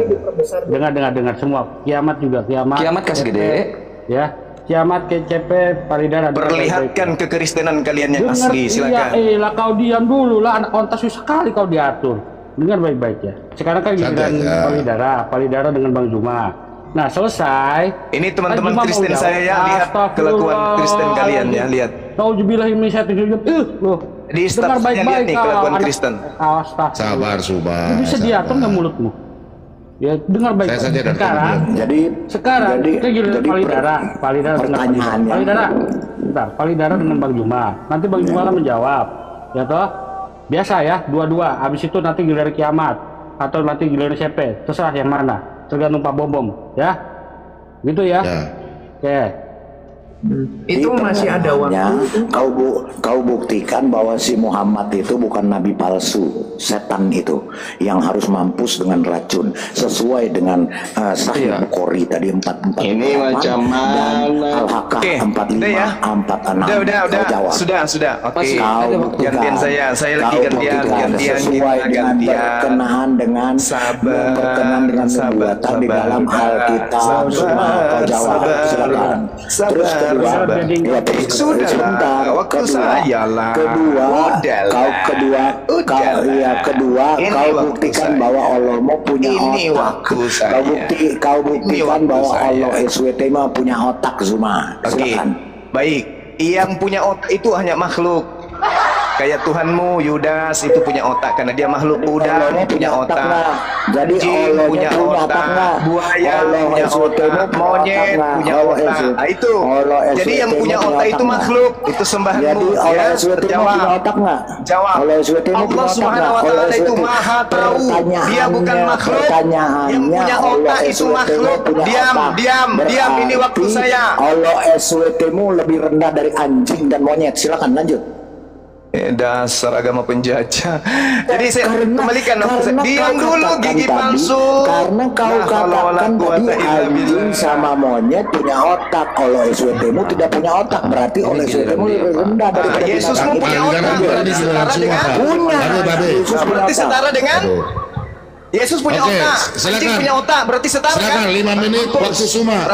Speaker 3: Dengar semua. Kiamat juga
Speaker 6: Kiamat kasih gede.
Speaker 3: Ya. Kiamat KCP Paridara.
Speaker 4: Perlihatkan kekristenan kalian yang asli. Silakan.
Speaker 3: Lah kau diam dulu lah, anak ontas susah sekali kau diatur. Dengar baik-baik ya. Sekarang kan giliran Paridara dengan Bang Zuma. Nah selesai.
Speaker 4: Ini teman-teman Kristen saya ya, lihat kelakuan Kristen kalian ya, lihat.
Speaker 3: Nauzubillah min syaitonir rajim. Loh.
Speaker 4: Di statusnya lihat nih kelakuan Kristen.
Speaker 2: Sabar Suba.
Speaker 3: Bisa diatur nggak mulutmu? Ya dengar baik. Sekarang kita Paridara dengan Paridara dengan Bang Zuma. Nanti Bang Zuma akan menjawab. Ya toh? Biasa ya, dua-dua. Habis itu nanti giliran kiamat atau nanti giliran CP, terserah yang mana. Tergantung Pak Bom, ya. Gitu ya. Oke.
Speaker 4: Itu masih ada waktu.
Speaker 5: Kau buktikan bahwa si Muhammad itu bukan nabi palsu, setan itu yang harus mampus dengan racun sesuai dengan Sahih Bukhari tadi 44.
Speaker 7: Ini macam mana?
Speaker 5: Al-Haqqah 45-46.
Speaker 4: Udah. Sudah. Oke. Gantian saya lagi gantian.
Speaker 5: Sesuai dengan berkenaan dengan nubuatan di dalam Alkitab. Kau jawab silakan. Terus
Speaker 4: Sudah, waktu saya lah.
Speaker 5: Kedua, kau buktikan bahwa Allah mau punya otak. Kau buktikan bahwa Allah SWT mau punya otak, Zuma. Silakan.
Speaker 4: Baik, yang punya otak itu hanya makhluk. Kayak Tuhanmu Yudas itu punya otak karena dia makhluk udang, punya otak.
Speaker 5: Jadi
Speaker 4: Anjing punya otak, buaya punya otak, monyet punya otak. Nah, itu. Jadi yang punya otak itu makhluk, itu sembahanmu. Ya, terjawab. Jawab. Allah Subhanahu wa taala itu Maha tahu. Dia bukan makhluk. Yang punya otak itu makhluk. Diam. Ini waktu saya.
Speaker 5: Allah SWT-mu lebih rendah dari anjing dan monyet. Silakan lanjut.
Speaker 4: Dasar agama penjajah. Jadi saya kembalikan. Diam dulu gigi palsu.
Speaker 5: Karena kau katakan tadi anjing sama monyet punya otak. Kalau SWT-mu tidak punya otak, berarti oleh SWT-mu lebih rendah daripada
Speaker 4: Yesusmu punya otak. Berarti setara dengan berarti setara dengan Yesus punya otak. Anjing punya otak, berarti setara kan?
Speaker 2: Silakan 5 menit waktu Suma.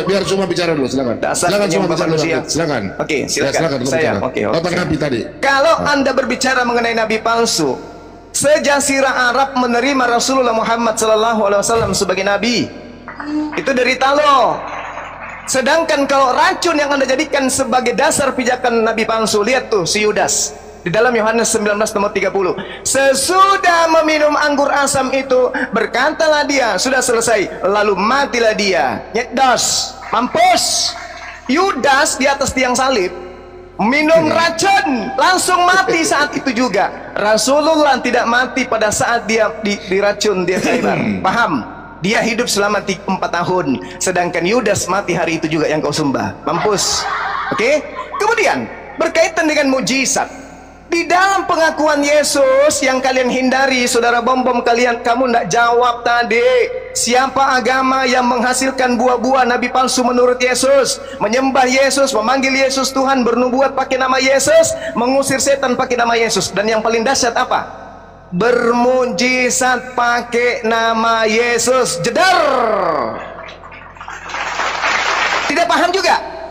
Speaker 2: Biar Suma bicara dulu, silakan. Silakan Suma bicara dulu. Silakan.
Speaker 4: Oke, silakan. Saya. Oke.
Speaker 2: Nabi tadi.
Speaker 4: Kalau Anda berbicara mengenai nabi palsu, sejazirah Arab menerima Rasulullah Muhammad SAW sebagai nabi. Itu derita lo. Sedangkan kalau racun yang Anda jadikan sebagai dasar pijakan nabi palsu, lihat tuh si Yudas. Di dalam Yohanes 19 nomor 30, sesudah meminum anggur asam itu, berkatalah dia, sudah selesai, lalu matilah dia. Nyedos, mampus. Yudas di atas tiang salib minum racun, langsung mati saat itu juga. Rasulullah tidak mati pada saat dia diracun dia Khaybar. Paham? Dia hidup selama 4 tahun, sedangkan Yudas mati hari itu juga yang kau sembah. Mampus. Oke? Kemudian berkaitan dengan mujizat. Di dalam pengakuan Yesus yang kalian hindari, saudara bom-bom kamu tidak jawab tadi. Siapa agama yang menghasilkan buah-buah nabi palsu menurut Yesus? Menyembah Yesus, memanggil Yesus Tuhan, bernubuat pakai nama Yesus, mengusir setan pakai nama Yesus. Dan yang paling dahsyat apa? Bermujizat pakai nama Yesus. Jedar. Tidak paham juga?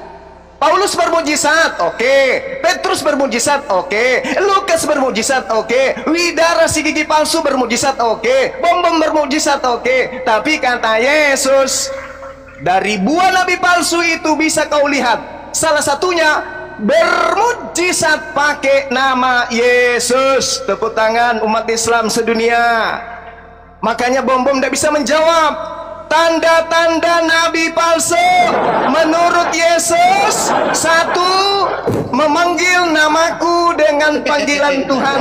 Speaker 4: Paulus bermujizat, oke. Petrus bermujizat, oke. Lukas bermujizat, oke. Widara si gigi palsu bermujizat, oke. Bom-bom bermujizat, oke. Tapi kata Yesus, dari buah nabi palsu itu bisa kau lihat. Salah satunya bermujizat pakai nama Yesus. Tepuk tangan umat Islam sedunia. Makanya bom-bom tidak bisa menjawab. Tanda-tanda nabi palsu menurut Yesus: 1. Memanggil namaku dengan panggilan Tuhan,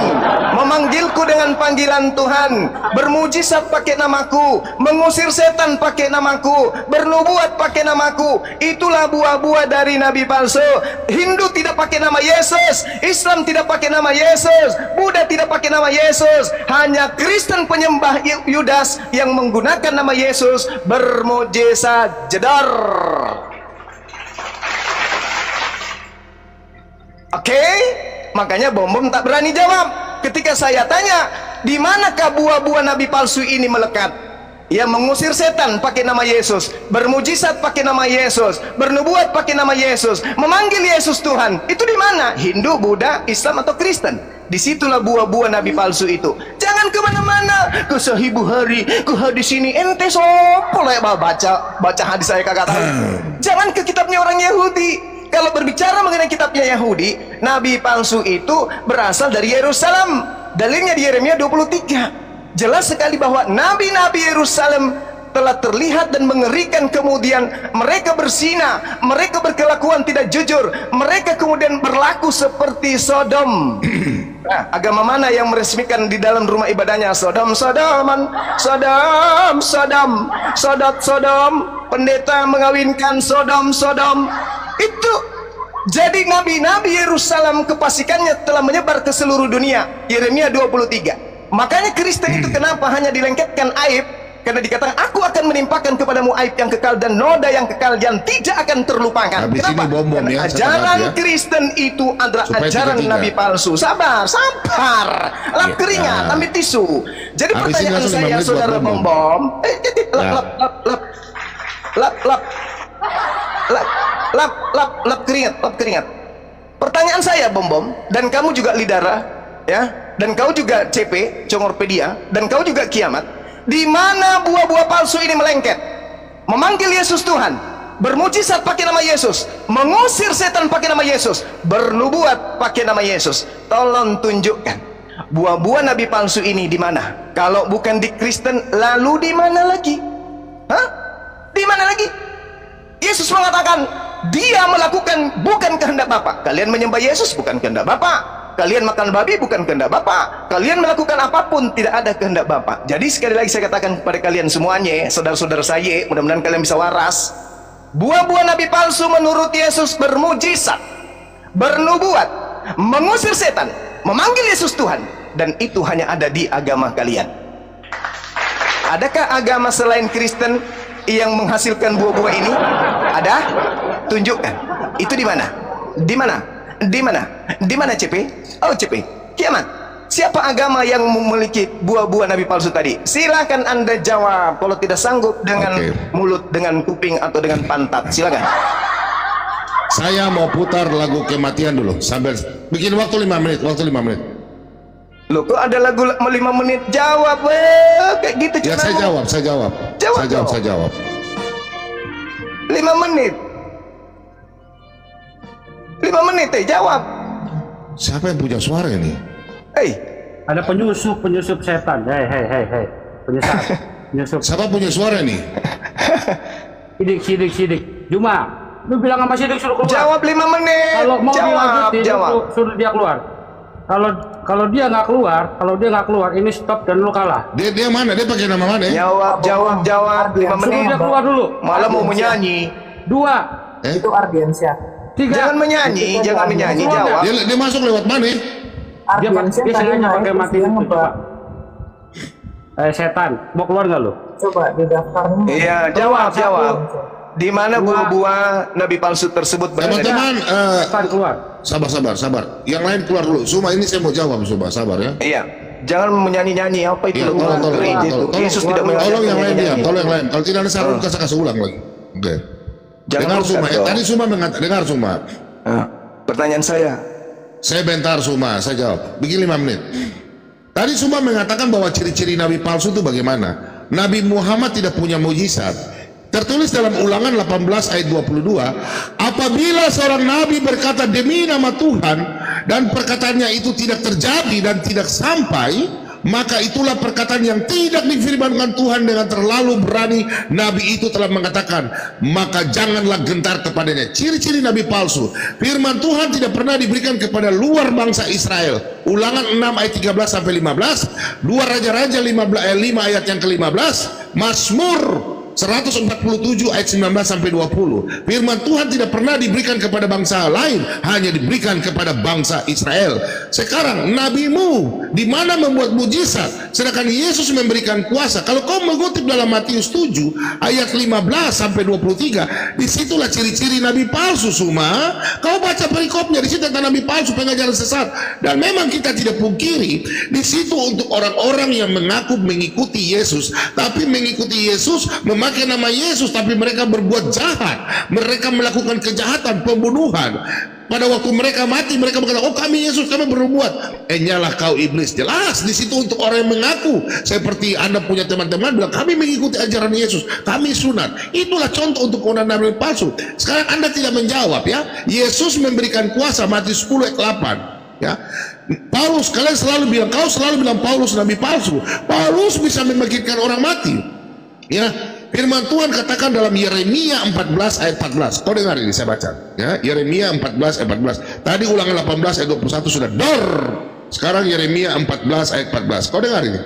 Speaker 4: memanggilku dengan panggilan Tuhan, bermujizat pakai namaku, mengusir setan pakai namaku, bernubuat pakai namaku. Itulah buah-buah dari nabi palsu. Hindu tidak pakai nama Yesus, Islam tidak pakai nama Yesus, Buddha tidak pakai nama Yesus. Hanya Kristen penyembah Yudas yang menggunakan nama Yesus bermujizat. Jedar. Oke, makanya bom-bom tak berani jawab ketika saya tanya, di manakah buah-buah nabi palsu ini melekat? Ya, mengusir setan pakai nama Yesus, bermujizat pakai nama Yesus, bernubuat pakai nama Yesus, memanggil Yesus Tuhan. Itu di mana? Hindu, Buddha, Islam atau Kristen? Disitulah buah-buah nabi palsu itu. Jangan kemana-mana, ke Sahibu Hari, ke hadis ini. Ente sopo lah baca hadis saya kagak tahu. Jangan ke kitabnya orang Yahudi. Kalau berbicara mengenai kitabnya Yahudi, nabi palsu itu berasal dari Yerusalem. Dalilnya di Yeremia 23. Jelas sekali bahwa nabi-nabi Yerusalem telah terlihat dan mengerikan. Kemudian mereka berzina, mereka berkelakuan tidak jujur, mereka kemudian berlaku seperti Sodom. Nah, agama mana yang meresmikan di dalam rumah ibadahnya Sodom-Sodoman, Sodom-Sodom, Sodot-Sodom, pendeta mengawinkan Sodom-Sodom? Itu jadi nabi-nabi Yerusalem kefasikannya telah menyebar ke seluruh dunia. Yeremia 23. Makanya Kristen itu kenapa hanya dilengketkan aib? Karena dikatakan, aku akan menimpakan kepadamu aib yang kekal dan noda yang kekal yang tidak akan terlupakan.
Speaker 2: Habis
Speaker 4: kenapa? Karena
Speaker 2: ya,
Speaker 4: ajaran Kristen itu adalah
Speaker 2: supaya
Speaker 4: ajaran nabi palsu. Sabar, lap keringat, ambil tisu. Jadi
Speaker 2: habis
Speaker 4: pertanyaan saya, saudara bom-bom, lap keringat. Pertanyaan saya bom-bom, dan kamu juga Lidara, ya, dan kau juga CP Congorpedia, dan kau juga Kiamat. Di mana buah-buah palsu ini melengket? Memanggil Yesus Tuhan, bermujizat pakai nama Yesus, mengusir setan pakai nama Yesus, bernubuat pakai nama Yesus. Tolong tunjukkan buah-buah nabi palsu ini di mana? Kalau bukan di Kristen, lalu di mana lagi? Hah? Di mana lagi? Yesus mengatakan dia melakukan bukan kehendak Bapa. Kalian menyembah Yesus bukan kehendak Bapa. Kalian makan babi bukan kehendak Bapa. Kalian melakukan apapun tidak ada kehendak Bapa. Jadi sekali lagi saya katakan kepada kalian semuanya, saudara-saudara saya, mudah-mudahan kalian bisa waras. Buah-buah nabi palsu menurut Yesus bermujizat, bernubuat, mengusir setan, memanggil Yesus Tuhan, dan itu hanya ada di agama kalian. Adakah agama selain Kristen yang menghasilkan buah-buah ini? Ada? Tunjukkan. Itu di mana? Di mana? Di mana? Di mana CP? Oh CP. Kiamat. Siapa agama yang memiliki buah-buah nabi palsu tadi? Silakan Anda jawab. Kalau tidak sanggup dengan mulut, dengan kuping, atau dengan pantat, silakan.
Speaker 2: Saya mau putar lagu kematian dulu sambil bikin waktu 5 menit. Waktu 5 menit.
Speaker 4: Loh, kok ada lagu 5 menit? Jawab, kayak gitu.
Speaker 2: Ya saya jawab.
Speaker 4: Jawab.
Speaker 2: Saya jawab.
Speaker 4: 5 menit. 5 menit, jawab.
Speaker 2: Siapa yang punya suara ini?
Speaker 3: Ada penyusup setan. Hei. Penyusup.
Speaker 2: Siapa punya suara nih?
Speaker 3: Sidik. Juma, lu bilang sama Sidik suruh keluar.
Speaker 4: Jawab 5 menit.
Speaker 3: Kalau mau dilanjutin,
Speaker 4: jawab.
Speaker 3: suruh dia keluar. Kalau dia nggak keluar, ini stop dan lu kalah.
Speaker 2: Dia mana? Dia pakai nama mana?
Speaker 4: Jawab 5 menit.
Speaker 3: Suruh dia keluar dulu.
Speaker 4: Malah mau menyanyi.
Speaker 3: 2.
Speaker 7: Itu Ardiansyah.
Speaker 3: 3.
Speaker 4: Jangan menyanyi, jawab.
Speaker 2: Dia masuk lewat mana?
Speaker 3: Dia sengaja pakai mati itu, coba. Setan, mau keluar nggak lu?
Speaker 7: Coba di daftarnya.
Speaker 4: Iya, jawab. Di mana buah-buah nabi palsu tersebut berada?
Speaker 2: Teman-teman,
Speaker 3: Setan keluar.
Speaker 2: sabar. Yang lain keluar dulu. Suma ini saya mau jawab, sabar ya.
Speaker 4: Iya. Jangan menyanyi-nyanyi apa itu.
Speaker 2: Iya, tolong.
Speaker 4: Yesus tidak
Speaker 2: Tolong yang lain diam. Kalau tidak ada saran kasih ulang lagi. Oke. Dengar Suma. Tadi Suma mengatakan, dengar Suma.
Speaker 4: Pertanyaan saya.
Speaker 2: Saya bentar Suma, saya jawab. Bikin 5 menit. Tadi Suma mengatakan bahwa ciri-ciri nabi palsu itu bagaimana? Nabi Muhammad tidak punya mujizat. Tertulis dalam Ulangan 18 ayat 22, apabila seorang nabi berkata demi nama Tuhan dan perkataannya itu tidak terjadi dan tidak sampai, maka itulah perkataan yang tidak difirmankan Tuhan dengan terlalu berani. Nabi itu telah mengatakan, maka janganlah gentar kepadanya. Ciri-ciri nabi palsu, firman Tuhan tidak pernah diberikan kepada luar bangsa Israel. Ulangan 6 ayat 13 sampai 15, 2 Raja-Raja 5 ayat yang ke-15, Mazmur 147 ayat 19 sampai 20. Firman Tuhan tidak pernah diberikan kepada bangsa lain, hanya diberikan kepada bangsa Israel. Sekarang nabimu di mana membuat mujizat, sedangkan Yesus memberikan kuasa. Kalau kau mengutip dalam Matius 7 ayat 15 sampai 23, disitulah ciri-ciri nabi palsu. Suma, kau baca perikopnya di situ tentang nabi palsu, pengajaran sesat. Dan memang kita tidak pungkiri di situ untuk orang-orang yang mengaku mengikuti Yesus, tapi mengikuti Yesus memakai nama Yesus, tapi mereka berbuat jahat, mereka melakukan kejahatan, pembunuhan. Pada waktu mereka mati, mereka berkata, oh kami Yesus, kami berbuat. Nyalah kau iblis. Jelas di situ untuk orang yang mengaku, seperti Anda punya teman-teman bilang kami mengikuti ajaran Yesus, kami sunat. Itulah contoh untuk orang nabi palsu. Sekarang Anda tidak menjawab ya. Yesus memberikan kuasa, Matius 10 ayat 8 ya. Paulus, kalian selalu bilang, kau selalu bilang Paulus nabi palsu. Paulus bisa membangkitkan orang mati ya. Firman Tuhan katakan dalam Yeremia 14 ayat 14. Kau dengar ini, saya baca ya. Yeremia 14 ayat 14. Tadi Ulangan 18 ayat 21 sudah dor. Sekarang Yeremia 14 ayat 14. Kau dengar ini.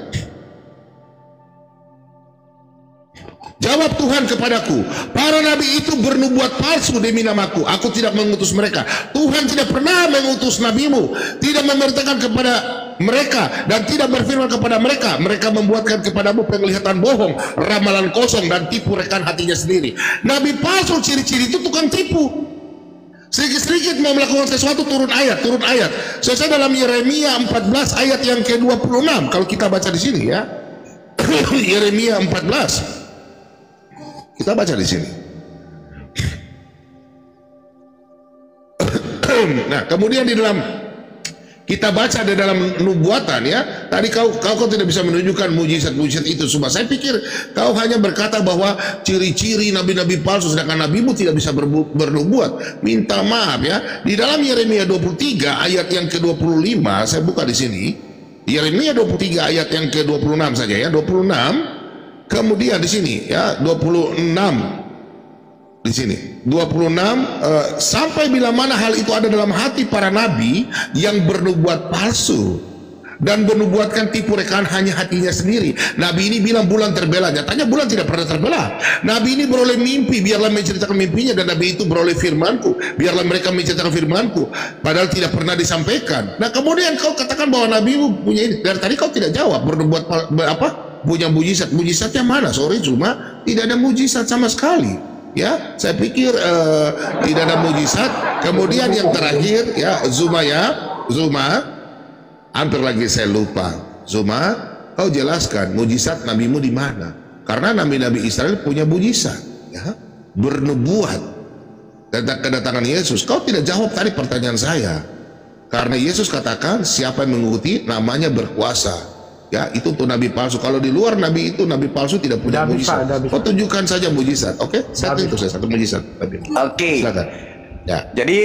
Speaker 2: Jawab Tuhan kepadaku, para nabi itu bernubuat palsu demi namaku. Aku tidak mengutus mereka. Tuhan tidak pernah mengutus nabimu, tidak memerintahkan kepada mereka dan tidak berfirman kepada mereka. Mereka membuatkan kepadamu penglihatan bohong, ramalan kosong, dan tipu rekan hatinya sendiri. Nabi palsu ciri-ciri itu tukang tipu. Sedikit-sedikit mau melakukan sesuatu turun ayat. Selesai dalam Yeremia 14 ayat yang ke-26. Kalau kita baca di sini ya. Yeremia 14. Kita baca di sini. Nah, kemudian di dalam Kita baca di dalam nubuatan ya. Tadi kau tidak bisa menunjukkan mujizat-mujizat itu semua. Saya pikir kau hanya berkata bahwa ciri-ciri nabi-nabi palsu, sedangkan nabimu tidak bisa bernubuat. Minta maaf ya. Di dalam Yeremia 23 ayat yang ke-25, saya buka di sini. Yeremia 23 ayat yang ke-26 saja ya. 26. Kemudian di sini ya 26. Di sini 26 sampai bila mana hal itu ada dalam hati para nabi yang bernubuat palsu dan bernubuatkan tipu rekaan hanya hatinya sendiri. Nabi ini bilang bulan terbelah, nyatanya bulan tidak pernah terbelah. Nabi ini beroleh mimpi, biarlah menceritakan mimpinya, dan nabi itu beroleh firmanku, biarlah mereka menceritakan firmanku, padahal tidak pernah disampaikan. Nah kemudian kau katakan bahwa nabimu punya ini. Dari tadi kau tidak jawab bernubuat punya mujizat. Mujizatnya mana? Sorry, cuma tidak ada mujizat sama sekali. Ya, saya pikir tidak ada mujizat. Kemudian yang terakhir ya, Zuma, hampir lagi saya lupa. Zuma, kau jelaskan mujizat nabimu di mana? Karena nabi-nabi Israel punya mujizat, ya, bernubuat tentang kedatangan Yesus. Kau tidak jawab tadi pertanyaan saya. Karena Yesus katakan siapa yang mengikuti namanya berkuasa. Ya, itu untuk nabi palsu. Kalau di luar nabi itu, nabi palsu tidak punya mujizat. Kau tunjukkan saja mujizat. Oke? Saya itu saya satu mujizat.
Speaker 4: Oke.
Speaker 2: Silakan. Ya.
Speaker 4: Jadi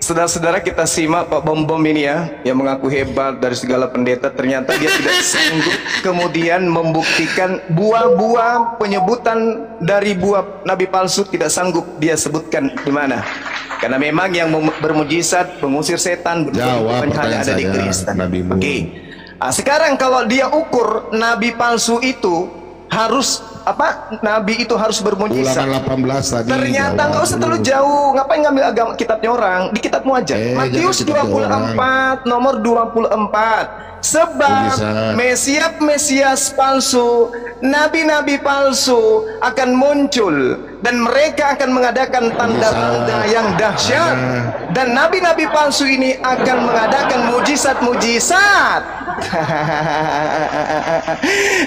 Speaker 4: saudara-saudara, kita simak Pak Bom ini ya, yang mengaku hebat dari segala pendeta, ternyata dia tidak sanggup kemudian membuktikan buah-buah penyebutan dari buah nabi palsu, tidak sanggup dia sebutkan di mana. Karena memang yang bermujizat, mengusir setan, bukan hanya ada di Kristen. Oke. Nah, sekarang kalau dia ukur nabi palsu itu harus apa? Nabi itu harus bermujizat.
Speaker 2: Ulangan 18 tadi.
Speaker 4: Ternyata nggak usah terlalu jauh. Ngapain ngambil agama kitabnya orang? Di kitabmu aja. Matius 24 nomor 24. Sebab Mesias palsu, nabi-nabi palsu akan muncul, dan mereka akan mengadakan tanda-tanda yang dahsyat, dan nabi-nabi palsu ini akan mengadakan mujizat-mujizat.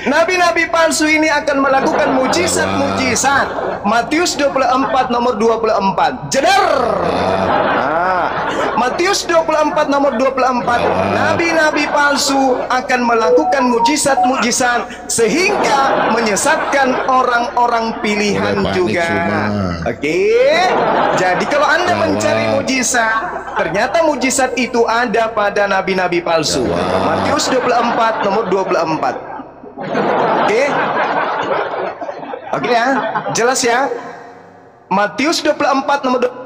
Speaker 4: Nabi-nabi palsu ini akan melakukan mujizat-mujizat. Matius 24 nomor 24. Jedar. Matius 24 nomor 24. Nabi-nabi palsu akan melakukan mujizat-mujizat sehingga menyesatkan orang-orang pilihan juga. Oke. Jadi kalau Anda mencari mujizat, ternyata mujizat itu ada pada nabi-nabi palsu. Matius 24 nomor 24. Oke. Oke ya, jelas ya. Matius 24 nomor 24.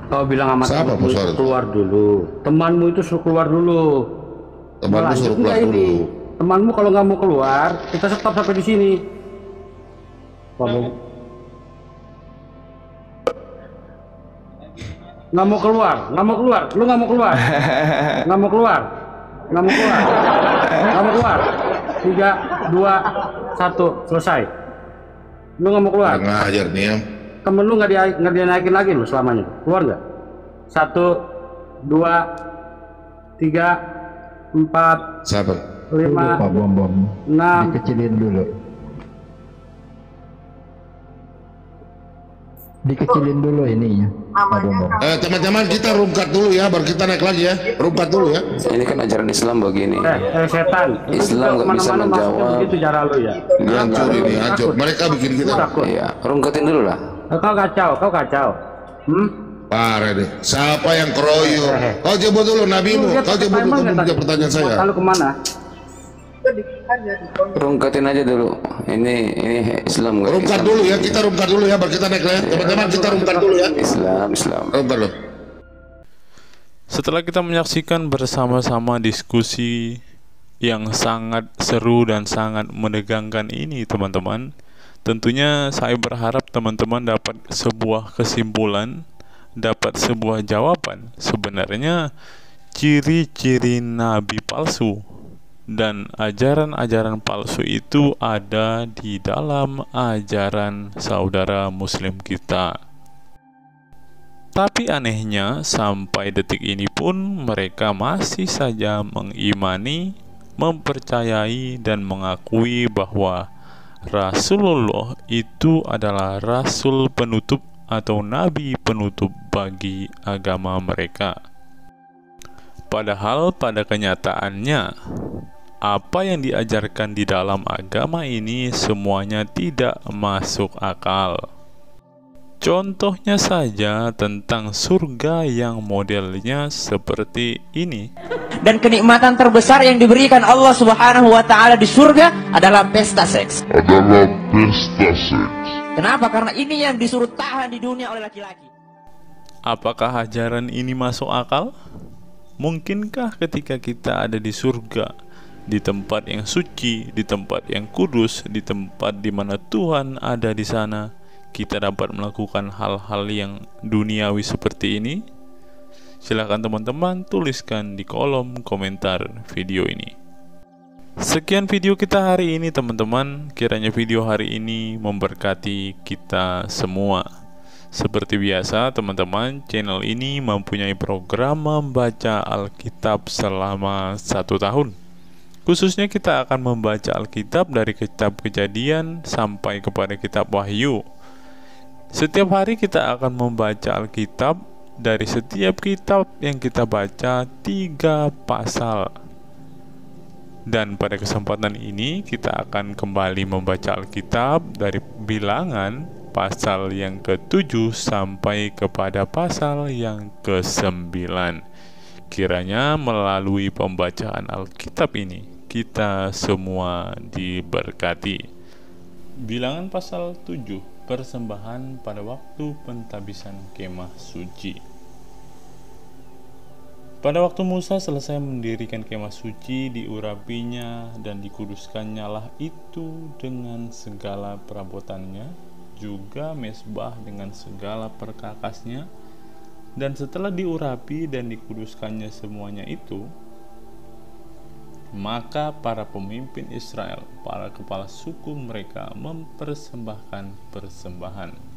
Speaker 3: Kau bilang sama temanmu itu keluar dulu. Temanmu itu suruh keluar dulu.
Speaker 2: Temanmu suruh keluar dulu.
Speaker 3: Temanmu kalau nggak mau keluar, kita stop sampai di sini. Nggak mau keluar, nggak mau keluar. Lu nggak mau keluar, nggak mau keluar, nggak mau keluar, nggak mau keluar. 3, 2, 1, selesai. Lu nggak mau keluar.
Speaker 2: Ngajar nih ya.
Speaker 3: Temen lu nggak dia naikin lagi lu selamanya, keluar nggak? 1, 2, 3, 4,
Speaker 2: sabar,
Speaker 3: 5, 6.
Speaker 8: Dikecilin dulu. Dikecilin dulu ininya.
Speaker 2: Teman-teman, kita rungkat dulu ya, baru kita naik lagi ya. Rungkat dulu ya.
Speaker 6: Ini kan ajaran Islam begini.
Speaker 3: Setan.
Speaker 6: Islam nggak bisa menjawab.
Speaker 3: Itu cara lu ya.
Speaker 2: Hancur ini, hancur. Mereka bikin kita.
Speaker 6: Iya, rungkatin dulu lah.
Speaker 3: Kau kacau.
Speaker 2: Parah deh. Siapa yang keroyok? Kau coba dulu nabimu. Kau coba dulu menjawab pertanyaan saya.
Speaker 3: Lalu kemana?
Speaker 6: Rungkatin aja dulu. Ini Islam nggak?
Speaker 2: Rungkat dulu ya. Kita rungkat dulu ya. Baru kita naik ya. Teman-teman, kita rungkat dulu ya.
Speaker 6: Islam.
Speaker 2: Rungkat dulu.
Speaker 1: Setelah kita menyaksikan bersama-sama diskusi yang sangat seru dan sangat menegangkan ini, teman-teman, tentunya saya berharap teman-teman dapat sebuah kesimpulan, dapat sebuah jawaban. Sebenarnya ciri-ciri nabi palsu dan ajaran-ajaran palsu itu ada di dalam ajaran saudara muslim kita. Tapi anehnya sampai detik ini pun mereka masih saja mengimani, mempercayai dan mengakui bahwa Rasulullah itu adalah rasul penutup atau nabi penutup bagi agama mereka. Padahal pada kenyataannya, apa yang diajarkan di dalam agama ini semuanya tidak masuk akal. Contohnya saja tentang surga yang modelnya seperti ini.
Speaker 9: Dan kenikmatan terbesar yang diberikan Allah Subhanahu wa Ta'ala di surga adalah pesta seks. Kenapa? Karena ini yang disuruh tahan di dunia oleh laki-laki.
Speaker 1: Apakah ajaran ini masuk akal? Mungkinkah ketika kita ada di surga, di tempat yang suci, di tempat yang kudus, di tempat di mana Tuhan ada di sana, kita dapat melakukan hal-hal yang duniawi seperti ini? Silahkan teman-teman tuliskan di kolom komentar video ini. Sekian video kita hari ini teman-teman. Kiranya video hari ini memberkati kita semua. Seperti biasa teman-teman, channel ini mempunyai program membaca Alkitab selama 1 tahun. Khususnya kita akan membaca Alkitab dari kitab Kejadian sampai kepada kitab Wahyu. Setiap hari kita akan membaca Alkitab. Dari setiap kitab yang kita baca 3 pasal. Dan pada kesempatan ini kita akan kembali membaca Alkitab dari Bilangan pasal yang ke-7 sampai kepada pasal yang ke-9. Kiranya melalui pembacaan Alkitab ini kita semua diberkati. Bilangan pasal 7, persembahan pada waktu pentabisan kemah suci. Pada waktu Musa selesai mendirikan kemah suci, diurapinya dan dikuduskannya lah itu dengan segala perabotannya, juga mesbah dengan segala perkakasnya. Dan setelah diurapi dan dikuduskannya semuanya itu, maka para pemimpin Israel, para kepala suku mereka mempersembahkan persembahan.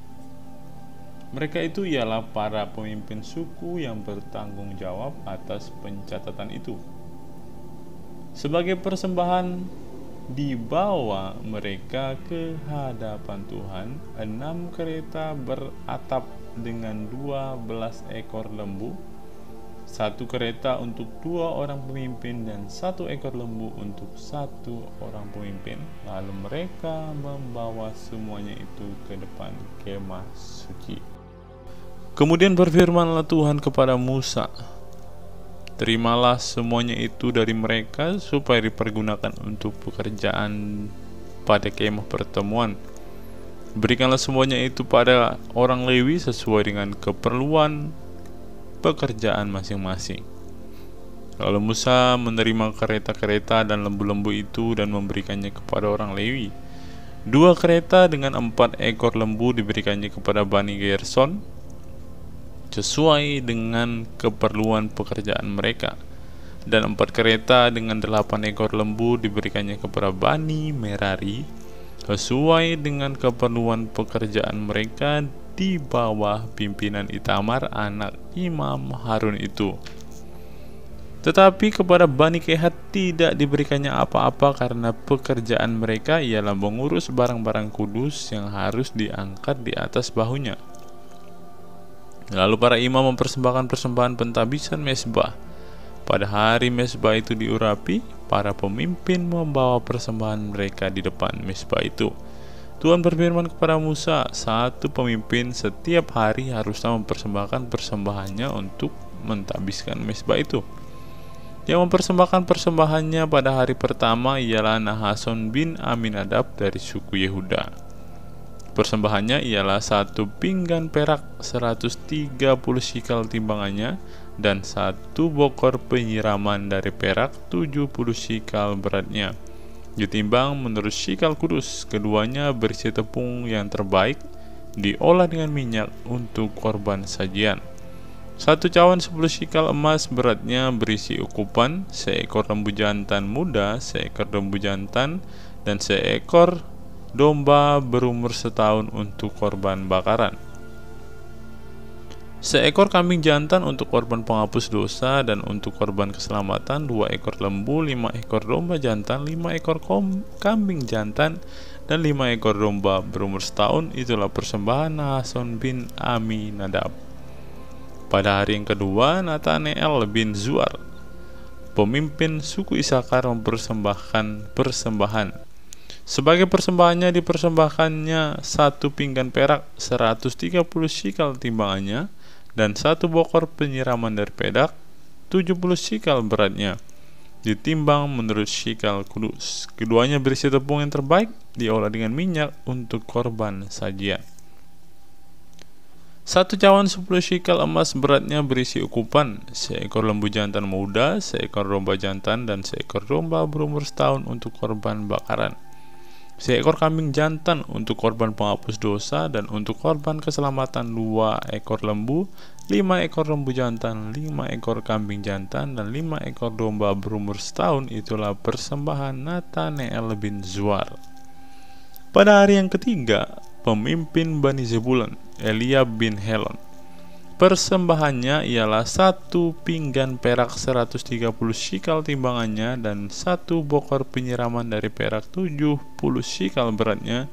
Speaker 1: Mereka itu ialah para pemimpin suku yang bertanggung jawab atas pencatatan itu. Sebagai persembahan dibawa mereka ke hadapan Tuhan 6 kereta beratap dengan 12 ekor lembu, 1 kereta untuk 2 orang pemimpin dan 1 ekor lembu untuk 1 orang pemimpin. Lalu mereka membawa semuanya itu ke depan kemah suci. Kemudian berfirmanlah Tuhan kepada Musa, terimalah semuanya itu dari mereka supaya dipergunakan untuk pekerjaan pada kemah pertemuan. Berikanlah semuanya itu pada orang Lewi sesuai dengan keperluan pekerjaan masing-masing. Lalu Musa menerima kereta-kereta dan lembu-lembu itu dan memberikannya kepada orang Lewi. 2 kereta dengan 4 ekor lembu diberikannya kepada Bani Gerson sesuai dengan keperluan pekerjaan mereka, dan 4 kereta dengan 8 ekor lembu diberikannya kepada Bani Merari sesuai dengan keperluan pekerjaan mereka di bawah pimpinan Itamar anak Imam Harun itu. Tetapi kepada Bani Kehat tidak diberikannya apa-apa karena pekerjaan mereka ialah mengurus barang-barang kudus yang harus diangkat di atas bahunya. Lalu para imam mempersembahkan persembahan pentabisan mesbah. Pada hari mesbah itu diurapi, para pemimpin membawa persembahan mereka di depan mesbah itu. Tuhan berfirman kepada Musa, 1 pemimpin setiap hari haruslah mempersembahkan persembahannya untuk mentabiskan mesbah itu. Yang mempersembahkan persembahannya pada hari pertama ialah Nahason bin Aminadab dari suku Yehuda. Persembahannya ialah 1 pinggan perak 130 sikal timbangannya dan 1 bokor penyiraman dari perak 70 sikal beratnya. Ditimbang menurut sikal kudus, keduanya berisi tepung yang terbaik, diolah dengan minyak untuk korban sajian. 1 cawan 10 sikal emas beratnya berisi ukupan, 1 ekor lembu jantan muda, 1 ekor lembu jantan, dan 1 ekor domba berumur setahun untuk korban bakaran. 1 ekor kambing jantan untuk korban penghapus dosa dan untuk korban keselamatan, 2 ekor lembu, 5 ekor domba jantan, 5 ekor kambing jantan, dan 5 ekor domba berumur setahun. Itulah persembahan Nahason bin Aminadab. Pada hari yang kedua, Nathanael bin Zuar, pemimpin suku Isakar, mempersembahkan persembahan. Sebagai persembahannya dipersembahkannya 1 pinggan perak 130 shikal timbangannya, dan 1 bokor penyiraman dari perak 70 shikal beratnya, ditimbang menurut shikal kudus. Keduanya berisi tepung yang terbaik, diolah dengan minyak untuk korban sajian. 1 cawan 10 shikal emas beratnya berisi ukupan, seekor lembu jantan muda, seekor domba jantan, dan seekor domba berumur setahun untuk korban bakaran, seekor kambing jantan untuk korban penghapus dosa, dan untuk korban keselamatan 2 ekor lembu, 5 ekor lembu jantan, 5 ekor kambing jantan, dan 5 ekor domba berumur setahun. Itulah persembahan Nathanael bin Zuar. Pada hari yang ketiga, pemimpin Bani Zebulun, Eliab bin Helon, persembahannya ialah 1 pinggan perak 130 shikal timbangannya, dan 1 bokor penyiraman dari perak 70 shikal beratnya,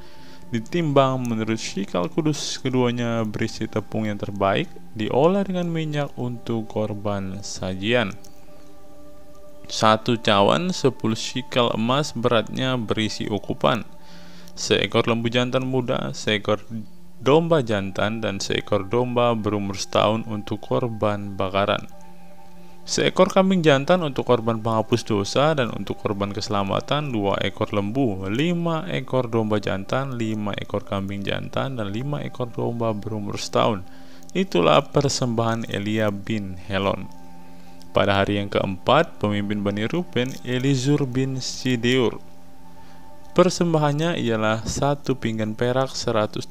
Speaker 1: ditimbang menurut shikal kudus. Keduanya berisi tepung yang terbaik, diolah dengan minyak untuk korban sajian. 1 cawan 10 shikal emas beratnya berisi ukupan, seekor lembu jantan muda, seekor domba jantan, dan seekor domba berumur setahun untuk korban bakaran, seekor kambing jantan untuk korban penghapus dosa, dan untuk korban keselamatan 2 ekor lembu, 5 ekor domba jantan, 5 ekor kambing jantan, dan 5 ekor domba berumur setahun. Itulah persembahan Eliab bin Helon. Pada hari yang keempat, pemimpin Bani Ruben, Elizur bin Sideur, persembahannya ialah 1 pinggan perak 130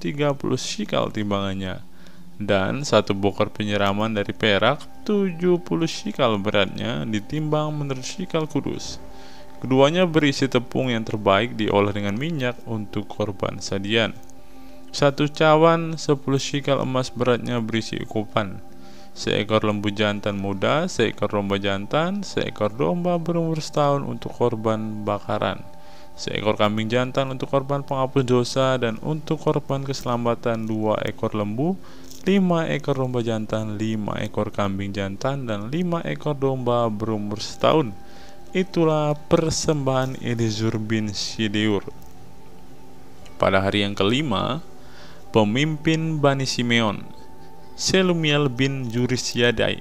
Speaker 1: shikal timbangannya, dan 1 bokor penyiraman dari perak 70 shikal beratnya, ditimbang menurut shikal kudus. Keduanya berisi tepung yang terbaik, diolah dengan minyak untuk korban sajian. 1 cawan 10 shikal emas beratnya berisi ukupan, seekor lembu jantan muda, seekor domba jantan, seekor domba berumur setahun untuk korban bakaran, seekor kambing jantan untuk korban penghapus dosa, dan untuk korban keselamatan 2 ekor lembu, 5 ekor domba jantan, 5 ekor kambing jantan, dan 5 ekor domba berumur setahun. Itulah persembahan Elizur bin Sideur. Pada hari yang kelima, pemimpin Bani Simeon, Selumiel bin Jurisyadai,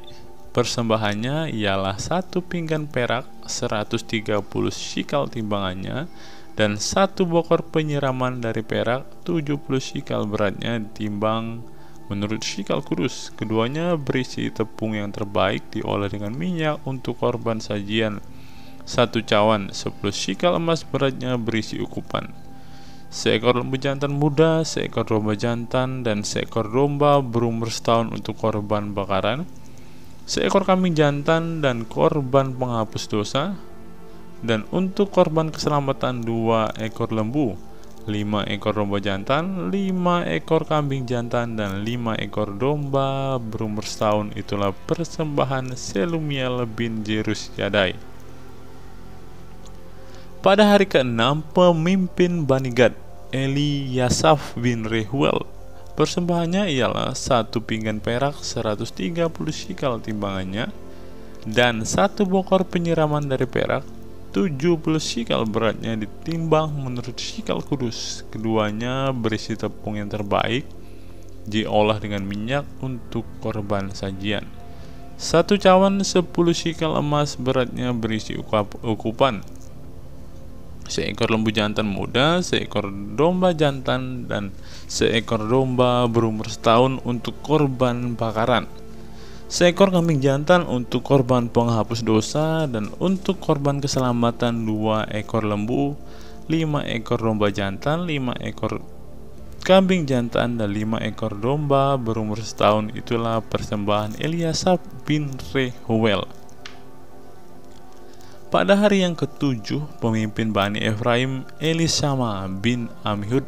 Speaker 1: persembahannya ialah 1 pinggan perak 130 shikal timbangannya, dan 1 bokor penyiraman dari perak 70 shikal beratnya, ditimbang menurut shikal kudus. Keduanya berisi tepung yang terbaik, diolah dengan minyak untuk korban sajian. 1 cawan 10 shikal emas beratnya berisi ukupan, seekor lembu jantan muda, seekor domba jantan, dan seekor domba berumur setahun untuk korban bakaran, seekor kambing jantan dan korban penghapus dosa, dan untuk korban keselamatan 2 ekor lembu, 5 ekor domba jantan, 5 ekor kambing jantan, dan 5 ekor domba berumur setahun. Itulah persembahan Selumiel bin Jurisyadai. Pada hari ke-6, pemimpin Bani Gad, Eliasaf bin Rehuel, persembahannya ialah 1 pinggan perak 130 shikal timbangannya, dan 1 bokor penyiraman dari perak 70 shikal beratnya, ditimbang menurut shikal kudus. Keduanya berisi tepung yang terbaik, diolah dengan minyak untuk korban sajian. 1 cawan 10 shikal emas beratnya berisi ukupan, seekor lembu jantan muda, seekor domba jantan, dan seekor domba berumur setahun untuk korban bakaran, seekor kambing jantan untuk korban penghapus dosa, dan untuk korban keselamatan 2 ekor lembu, 5 ekor domba jantan, 5 ekor kambing jantan, dan 5 ekor domba berumur setahun. Itulah persembahan Eliasaf bin Rehuel. Pada hari yang ke-7, pemimpin Bani Efraim, Elishama bin Amihud,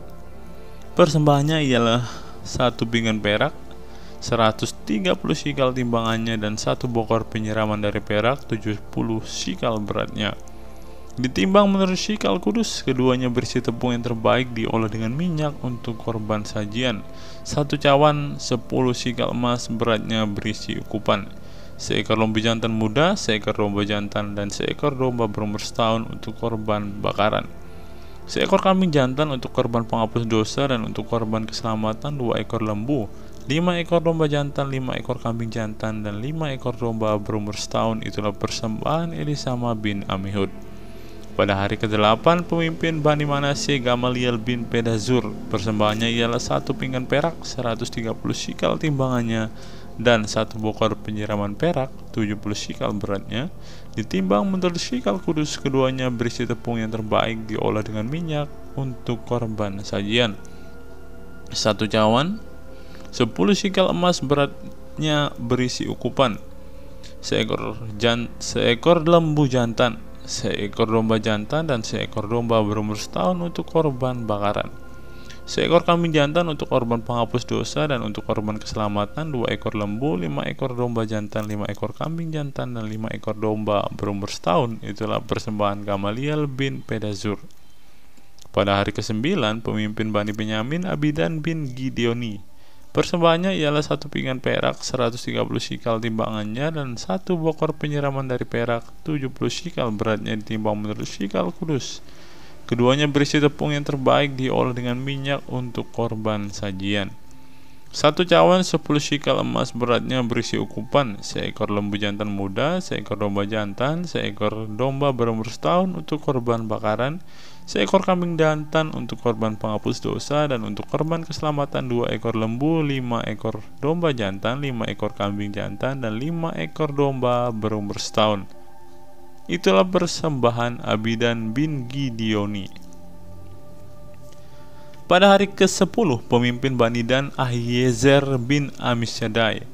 Speaker 1: persembahannya ialah 1 pinggan perak 130 shikal timbangannya, dan 1 bokor penyiraman dari perak 70 shikal beratnya, Ditimbang menurut Syikal Kudus, keduanya berisi tepung yang terbaik diolah dengan minyak untuk korban sajian. 1 cawan 10 sikal emas beratnya berisi ukupan. Seekor lembu jantan muda, seekor domba jantan, dan seekor domba berumur setahun untuk korban bakaran. Seekor kambing jantan untuk korban penghapus dosa, dan untuk korban keselamatan 2 ekor lembu, 5 ekor domba jantan, 5 ekor kambing jantan, dan 5 ekor domba berumur setahun. Itulah persembahan Elisama bin Amihud. Pada hari ke-8 pemimpin Bani Manasye Gamaliel bin Pedazur, persembahannya ialah 1 pinggan perak 130 sikal timbangannya, dan 1 bokor penyiraman perak 70 sikal beratnya. Ditimbang menurut Syikal Kudus, keduanya berisi tepung yang terbaik diolah dengan minyak untuk korban sajian. 1 cawan 10 sikal emas beratnya berisi ukupan. Seekor lembu jantan, seekor domba jantan, dan seekor domba berumur setahun untuk korban bakaran. Seekor kambing jantan untuk korban penghapus dosa, dan untuk korban keselamatan 2 ekor lembu, 5 ekor domba jantan, 5 ekor kambing jantan, dan 5 ekor domba berumur setahun. Itulah persembahan Gamaliel bin Pedazur. Pada hari ke-9 pemimpin Bani Benyamin Abidan bin Gideoni, persembahannya ialah 1 pinggan perak 130 sikal timbangannya, dan 1 bokor penyiraman dari perak 70 sikal beratnya. Ditimbang menurut Syikal Kudus, keduanya berisi tepung yang terbaik diolah dengan minyak untuk korban sajian. 1 cawan 10 sikal emas beratnya berisi ukupan. Seekor lembu jantan muda, seekor domba jantan, seekor domba berumur setahun untuk korban bakaran, seekor kambing jantan untuk korban penghapus dosa, dan untuk korban keselamatan 2 ekor lembu, 5 ekor domba jantan, 5 ekor kambing jantan, dan 5 ekor domba berumur setahun. Itulah persembahan Abidan bin Gideoni. Pada hari ke-10 pemimpin Bani Dan Ahiezer bin Amisyadai,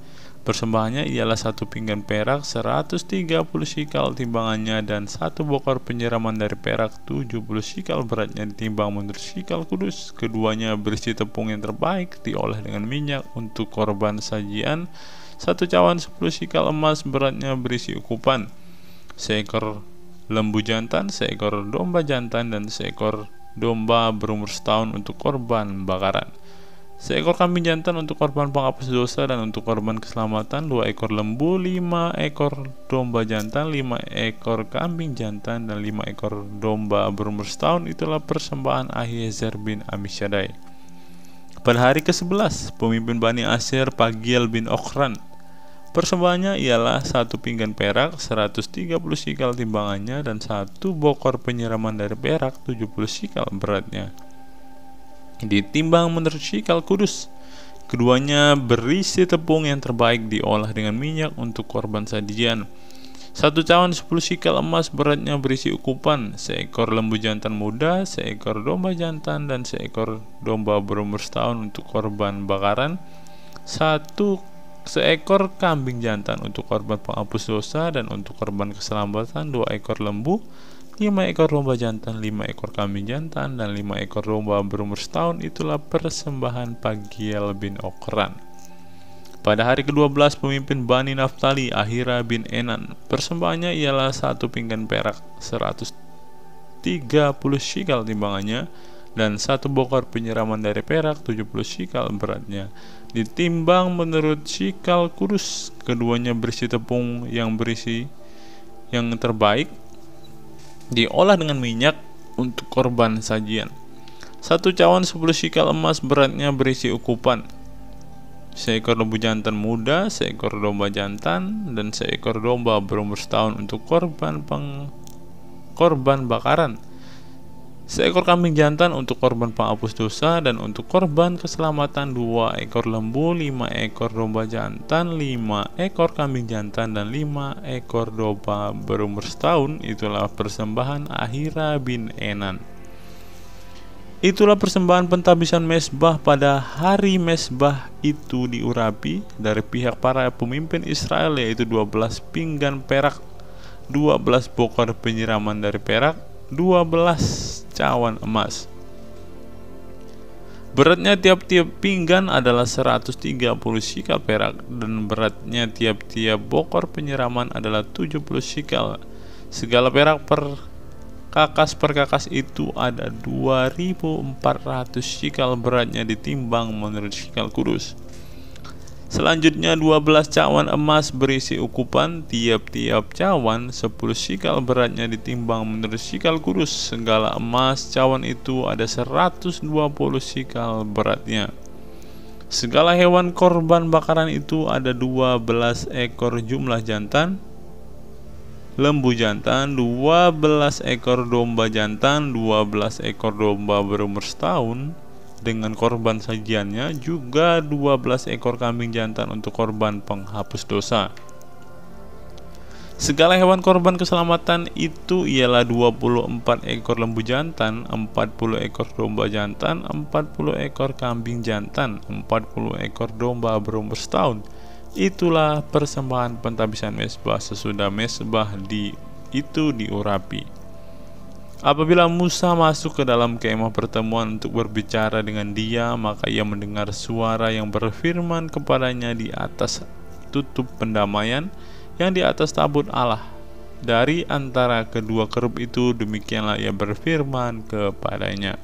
Speaker 1: persembahannya ialah 1 pinggan perak 130 sikal timbangannya, dan 1 bokor penyiraman dari perak 70 sikal beratnya. Ditimbang menurut Syikal Kudus, keduanya berisi tepung yang terbaik diolah dengan minyak untuk korban sajian. 1 cawan 10 sikal emas beratnya berisi ukupan. Seekor lembu jantan, seekor domba jantan, dan seekor domba berumur setahun untuk korban bakaran. Seekor kambing jantan untuk korban penghapus dosa, dan untuk korban keselamatan 2 ekor lembu, 5 ekor domba jantan, 5 ekor kambing jantan, dan 5 ekor domba berumur setahun. Itulah persembahan Ahiezer bin Amisyadai. Pada hari ke-11 pemimpin Bani Aser Pagiel bin Okran, persembahannya ialah 1 pinggan perak 130 sikal timbangannya, dan 1 bokor penyiraman dari perak 70 sikal beratnya. Ditimbang menurut Syikal Kudus, keduanya berisi tepung yang terbaik diolah dengan minyak untuk korban sajian. 1 cawan 10 sikal emas beratnya berisi ukupan. Seekor lembu jantan muda, seekor domba jantan, dan seekor domba berumur setahun untuk korban bakaran. 1 seekor kambing jantan untuk korban penghapus dosa, dan untuk korban keselamatan 2 ekor lembu, 5 ekor domba jantan, 5 ekor kambing jantan, dan 5 ekor domba berumur setahun. Itulah persembahan Pagiel bin Okran. Pada hari ke-12 pemimpin Bani Naftali Ahira bin Enan, persembahannya ialah 1 pinggan perak 130 sikal timbangannya, dan 1 bokor penyiraman dari perak 70 sikal beratnya. Ditimbang menurut Syikal Kudus, keduanya berisi tepung yang terbaik diolah dengan minyak untuk korban sajian. 1 cawan 10 sikal emas beratnya berisi ukupan. Seekor lembu jantan muda, seekor domba jantan, dan seekor domba berumur setahun untuk korban bakaran. Seekor kambing jantan untuk korban penghapus dosa, dan untuk korban keselamatan 2 ekor lembu, 5 ekor domba jantan, 5 ekor kambing jantan, dan 5 ekor domba berumur setahun. Itulah persembahan Ahira bin Enan. Itulah persembahan pentabisan mezbah pada hari mezbah itu diurapi dari pihak para pemimpin Israel, yaitu 12 pinggan perak, 12 bokor penyiraman dari perak, 12 cawan emas. Beratnya tiap-tiap pinggan adalah 130 sikal perak, dan beratnya tiap-tiap bokor penyiraman adalah 70 sikal. Segala perak per kakas per kakas itu ada 2.400 shikal beratnya ditimbang menurut shikal kudus. Selanjutnya 12 cawan emas berisi ukupan, tiap-tiap cawan 10 shikal beratnya ditimbang menurut shikal kudus. Segala emas cawan itu ada 120 shikal beratnya. Segala hewan korban bakaran itu ada 12 ekor jumlah jantan, lembu jantan, 12 ekor domba jantan, 12 ekor domba berumur setahun dengan korban sajiannya, juga 12 ekor kambing jantan untuk korban penghapus dosa. Segala hewan korban keselamatan itu ialah 24 ekor lembu jantan, 40 ekor domba jantan, 40 ekor kambing jantan, 40 ekor domba berumur setahun. Itulah persembahan pentabisan mezbah sesudah mezbah itu diurapi. Apabila Musa masuk ke dalam kemah pertemuan untuk berbicara dengan dia, maka ia mendengar suara yang berfirman kepadanya di atas tutup pendamaian yang di atas tabut Allah. Dari antara kedua kerub itu demikianlah ia berfirman kepadanya.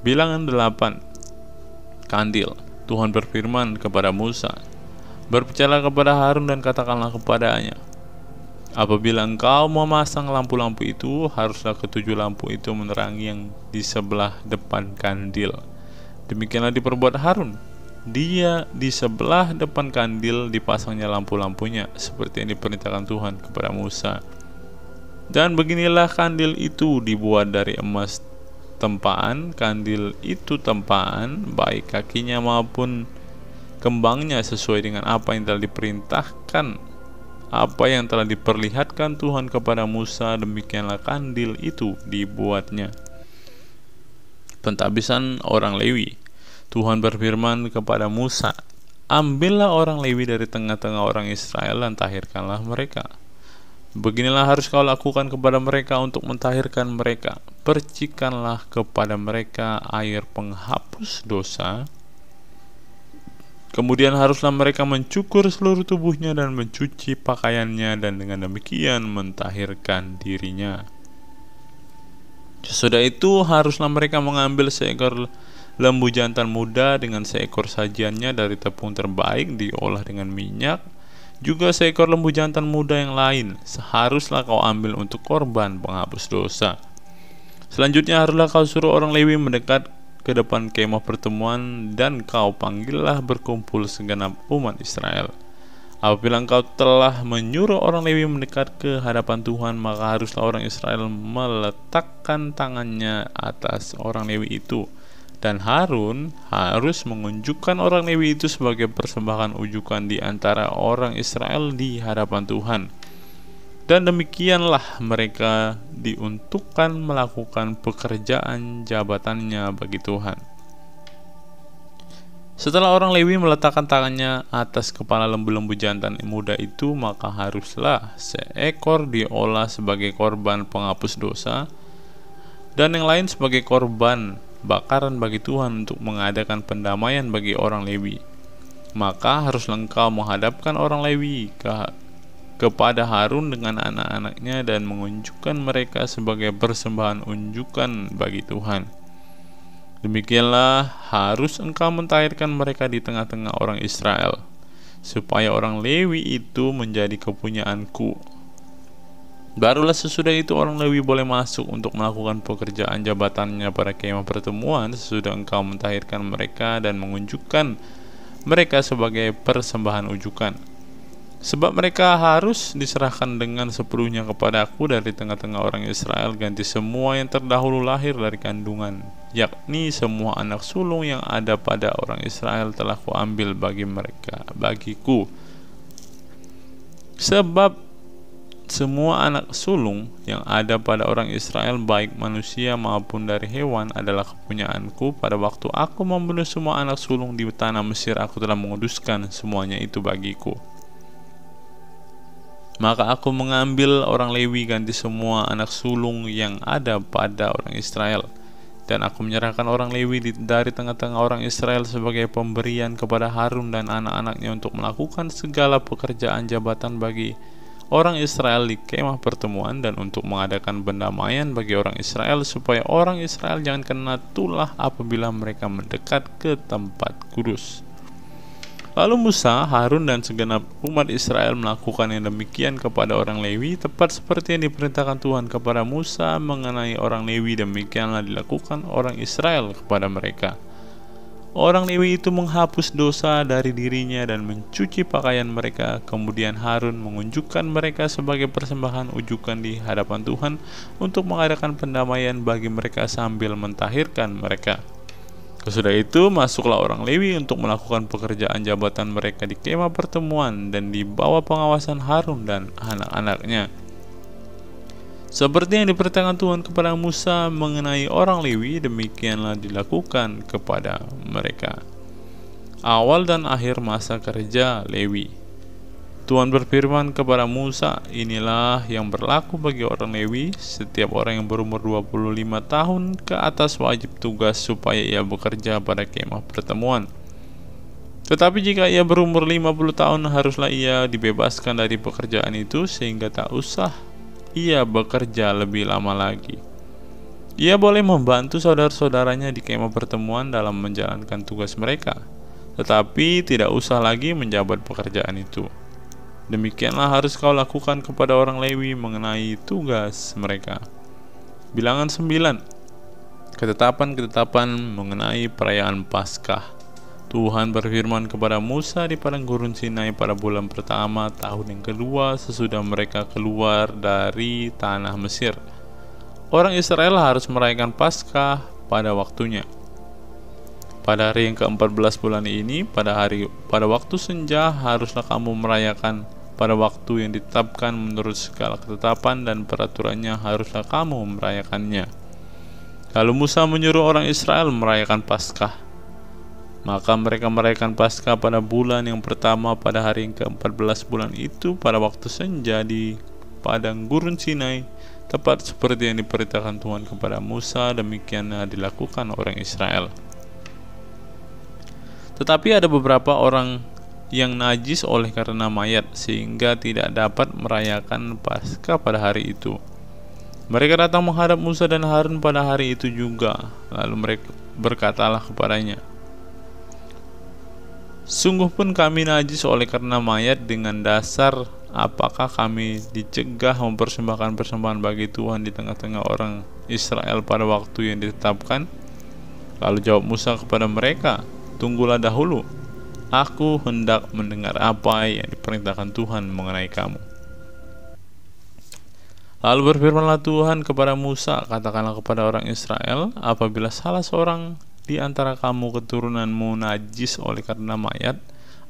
Speaker 1: Bilangan 8. Kandil. Tuhan berfirman kepada Musa, berbicara kepada Harun dan katakanlah kepadanya, apabila engkau memasang lampu-lampu itu, haruslah ketujuh lampu itu menerangi yang di sebelah depan kandil. Demikianlah diperbuat Harun. Dia di sebelah depan kandil dipasangnya lampu-lampunya, seperti yang diperintahkan Tuhan kepada Musa. Dan beginilah kandil itu dibuat dari emas tempaan. Kandil itu tempaan, baik kakinya maupun kembangnya sesuai dengan apa yang telah diperintahkan, apa yang telah diperlihatkan Tuhan kepada Musa, demikianlah kandil itu dibuatnya. Pentabisan orang Lewi. Tuhan berfirman kepada Musa, ambillah orang Lewi dari tengah-tengah orang Israel dan tahirkanlah mereka. Beginilah harus kau lakukan kepada mereka untuk mentahirkan mereka. Percikanlah kepada mereka air penghapus dosa. Kemudian haruslah mereka mencukur seluruh tubuhnya dan mencuci pakaiannya, dan dengan demikian mentahirkan dirinya. Sesudah itu haruslah mereka mengambil seekor lembu jantan muda dengan seekor sajiannya dari tepung terbaik diolah dengan minyak, juga seekor lembu jantan muda yang lain seharuslah kau ambil untuk korban penghapus dosa. Selanjutnya haruslah kau suruh orang Lewi mendekat ke depan kemah pertemuan, dan kau panggillah berkumpul segenap umat Israel. Apabila engkau telah menyuruh orang Lewi mendekat ke hadapan Tuhan, maka haruslah orang Israel meletakkan tangannya atas orang Lewi itu, dan Harun harus mengunjukkan orang Lewi itu sebagai persembahan ujukan di antara orang Israel di hadapan Tuhan. Dan demikianlah mereka diuntukkan melakukan pekerjaan jabatannya bagi Tuhan. Setelah orang Lewi meletakkan tangannya atas kepala lembu-lembu jantan muda itu, maka haruslah seekor diolah sebagai korban penghapus dosa, dan yang lain sebagai korban bakaran bagi Tuhan untuk mengadakan pendamaian bagi orang Lewi. Maka haruslah engkau menghadapkan orang Lewi kepada Harun dengan anak-anaknya dan mengunjukkan mereka sebagai persembahan unjukan bagi Tuhan. Demikianlah harus engkau mentahirkan mereka di tengah-tengah orang Israel, supaya orang Lewi itu menjadi kepunyaanku. Barulah sesudah itu orang Lewi boleh masuk untuk melakukan pekerjaan jabatannya pada kemah pertemuan, sesudah engkau mentahirkan mereka dan mengunjukkan mereka sebagai persembahan ujukan. Sebab mereka harus diserahkan dengan sepenuhnya kepada aku dari tengah-tengah orang Israel, ganti semua yang terdahulu lahir dari kandungan, yakni semua anak sulung yang ada pada orang Israel telah kuambil bagiku. Sebab semua anak sulung yang ada pada orang Israel, baik manusia maupun dari hewan, adalah kepunyaanku. Pada waktu aku membunuh semua anak sulung di tanah Mesir, aku telah menguduskan semuanya itu bagiku. Maka aku mengambil orang Lewi ganti semua anak sulung yang ada pada orang Israel, dan aku menyerahkan orang Lewi dari tengah-tengah orang Israel sebagai pemberian kepada Harun dan anak-anaknya untuk melakukan segala pekerjaan jabatan bagi orang Israel di kemah pertemuan dan untuk mengadakan pendamaian bagi orang Israel supaya orang Israel jangan kena tulah apabila mereka mendekat ke tempat kudus. Lalu Musa, Harun dan segenap umat Israel melakukan yang demikian kepada orang Lewi, tepat seperti yang diperintahkan Tuhan kepada Musa mengenai orang Lewi, demikianlah dilakukan orang Israel kepada mereka. Orang Lewi itu menghapus dosa dari dirinya dan mencuci pakaian mereka. Kemudian Harun mengunjukkan mereka sebagai persembahan ujukan di hadapan Tuhan untuk mengadakan pendamaian bagi mereka sambil mentahirkan mereka. Sesudah itu masuklah orang Lewi untuk melakukan pekerjaan jabatan mereka di kemah pertemuan dan di bawah pengawasan Harun dan anak-anaknya. Seperti yang diperintahkan Tuhan kepada Musa mengenai orang Lewi, demikianlah dilakukan kepada mereka. Awal dan akhir masa kerja Lewi. Tuhan berfirman kepada Musa, inilah yang berlaku bagi orang Lewi, setiap orang yang berumur 25 tahun ke atas wajib tugas supaya ia bekerja pada kemah pertemuan. Tetapi jika ia berumur 50 tahun haruslah ia dibebaskan dari pekerjaan itu sehingga tak usah ia bekerja lebih lama lagi. Ia boleh membantu saudara-saudaranya di kemah pertemuan dalam menjalankan tugas mereka, tetapi tidak usah lagi menjabat pekerjaan itu. Demikianlah harus kau lakukan kepada orang Lewi mengenai tugas mereka. Bilangan 9. Ketetapan-ketetapan mengenai perayaan Paskah. Tuhan berfirman kepada Musa di padang gurun Sinai pada bulan pertama tahun yang kedua sesudah mereka keluar dari tanah Mesir. Orang Israel harus merayakan Paskah pada waktunya. Pada hari yang ke-14 bulan ini, pada waktu senja haruslah kamu merayakan. Pada waktu yang ditetapkan menurut segala ketetapan dan peraturannya haruslah kamu merayakannya. Lalu Musa menyuruh orang Israel merayakan Paskah. Maka mereka merayakan Paskah pada bulan yang pertama pada hari yang ke-14 bulan itu pada waktu senja di padang gurun Sinai, tepat seperti yang diperintahkan Tuhan kepada Musa, demikianlah dilakukan orang Israel. Tetapi ada beberapa orang yang najis oleh karena mayat sehingga tidak dapat merayakan Paskah pada hari itu. Mereka datang menghadap Musa dan Harun pada hari itu juga. Lalu mereka berkatalah kepadanya, sungguh pun kami najis oleh karena mayat, dengan dasar apakah kami dicegah mempersembahkan persembahan bagi Tuhan di tengah-tengah orang Israel pada waktu yang ditetapkan? Lalu jawab Musa kepada mereka, tunggulah dahulu, aku hendak mendengar apa yang diperintahkan Tuhan mengenai kamu. Lalu berfirmanlah Tuhan kepada Musa, katakanlah kepada orang Israel, apabila salah seorang di antara kamu keturunanmu najis oleh karena mayat,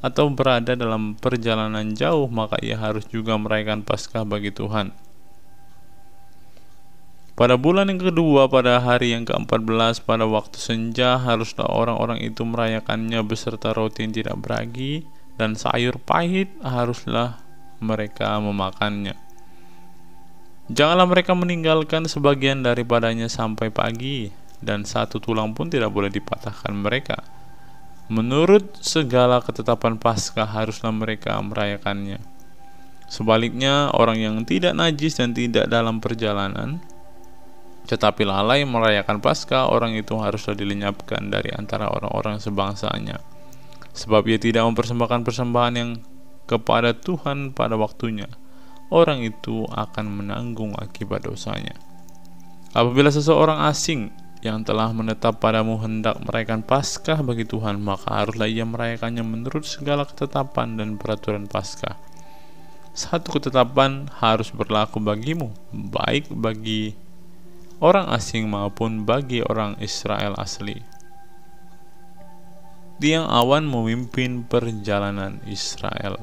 Speaker 1: atau berada dalam perjalanan jauh, maka ia harus juga merayakan Paskah bagi Tuhan. Pada bulan yang kedua, pada hari yang ke-14, pada waktu senja, haruslah orang-orang itu merayakannya beserta roti yang tidak beragi dan sayur pahit haruslah mereka memakannya. Janganlah mereka meninggalkan sebagian daripadanya sampai pagi, dan satu tulang pun tidak boleh dipatahkan mereka. Menurut segala ketetapan Paskah haruslah mereka merayakannya. Sebaliknya, orang yang tidak najis dan tidak dalam perjalanan tetapi lalai merayakan Paskah, orang itu haruslah dilenyapkan dari antara orang-orang sebangsanya, sebab ia tidak mempersembahkan persembahan yang kepada Tuhan pada waktunya. Orang itu akan menanggung akibat dosanya. Apabila seseorang asing yang telah menetap padamu hendak merayakan Paskah bagi Tuhan, maka haruslah ia merayakannya menurut segala ketetapan dan peraturan Paskah. Satu ketetapan harus berlaku bagimu, baik bagi orang asing maupun bagi orang Israel asli. Tiang awan memimpin perjalanan Israel.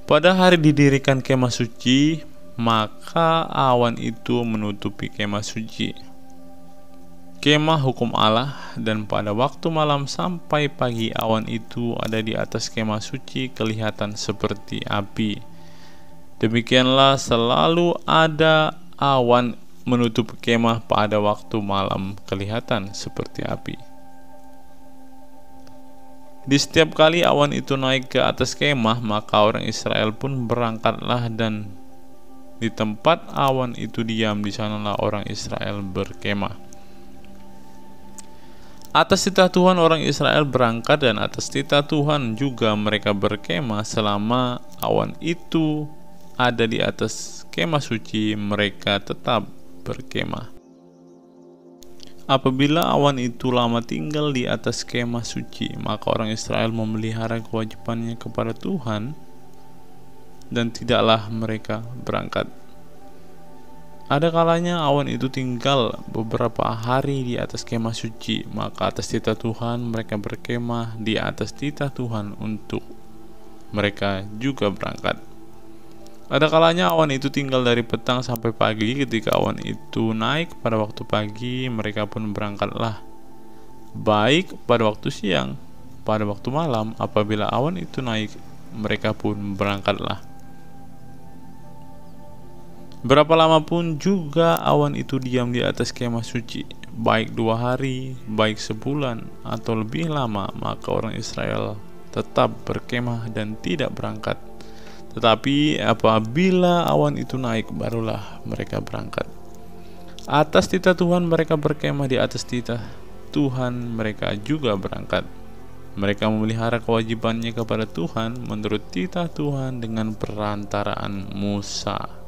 Speaker 1: Pada hari didirikan kemah suci, maka awan itu menutupi kemah suci, kemah hukum Allah, dan pada waktu malam sampai pagi awan itu ada di atas kemah suci kelihatan seperti api. Demikianlah selalu ada awan menutup kemah pada waktu malam kelihatan seperti api. Di setiap kali awan itu naik ke atas kemah, maka orang Israel pun berangkatlah, dan di tempat awan itu diam, di sanalah orang Israel berkemah. Atas titah Tuhan orang Israel berangkat, dan atas titah Tuhan juga mereka berkemah. Selama awan itu ada di atas kemah suci, mereka tetap berkemah. Apabila awan itu lama tinggal di atas kemah suci, maka orang Israel memelihara kewajibannya kepada Tuhan, dan tidaklah mereka berangkat. Ada kalanya awan itu tinggal beberapa hari di atas kemah suci, maka atas titah Tuhan mereka berkemah di atas titah Tuhan untuk mereka juga berangkat. Ada kalanya awan itu tinggal dari petang sampai pagi. Ketika awan itu naik pada waktu pagi, mereka pun berangkatlah. Baik pada waktu siang, pada waktu malam, apabila awan itu naik, mereka pun berangkatlah. Berapa lama pun juga awan itu diam di atas kemah suci, baik 2 hari, baik sebulan, atau lebih lama, maka orang Israel tetap berkemah dan tidak berangkat. Tetapi apabila awan itu naik, barulah mereka berangkat. Atas titah Tuhan mereka berkemah, di atas titah Tuhan mereka juga berangkat. Mereka memelihara kewajibannya kepada Tuhan menurut titah Tuhan dengan perantaraan Musa.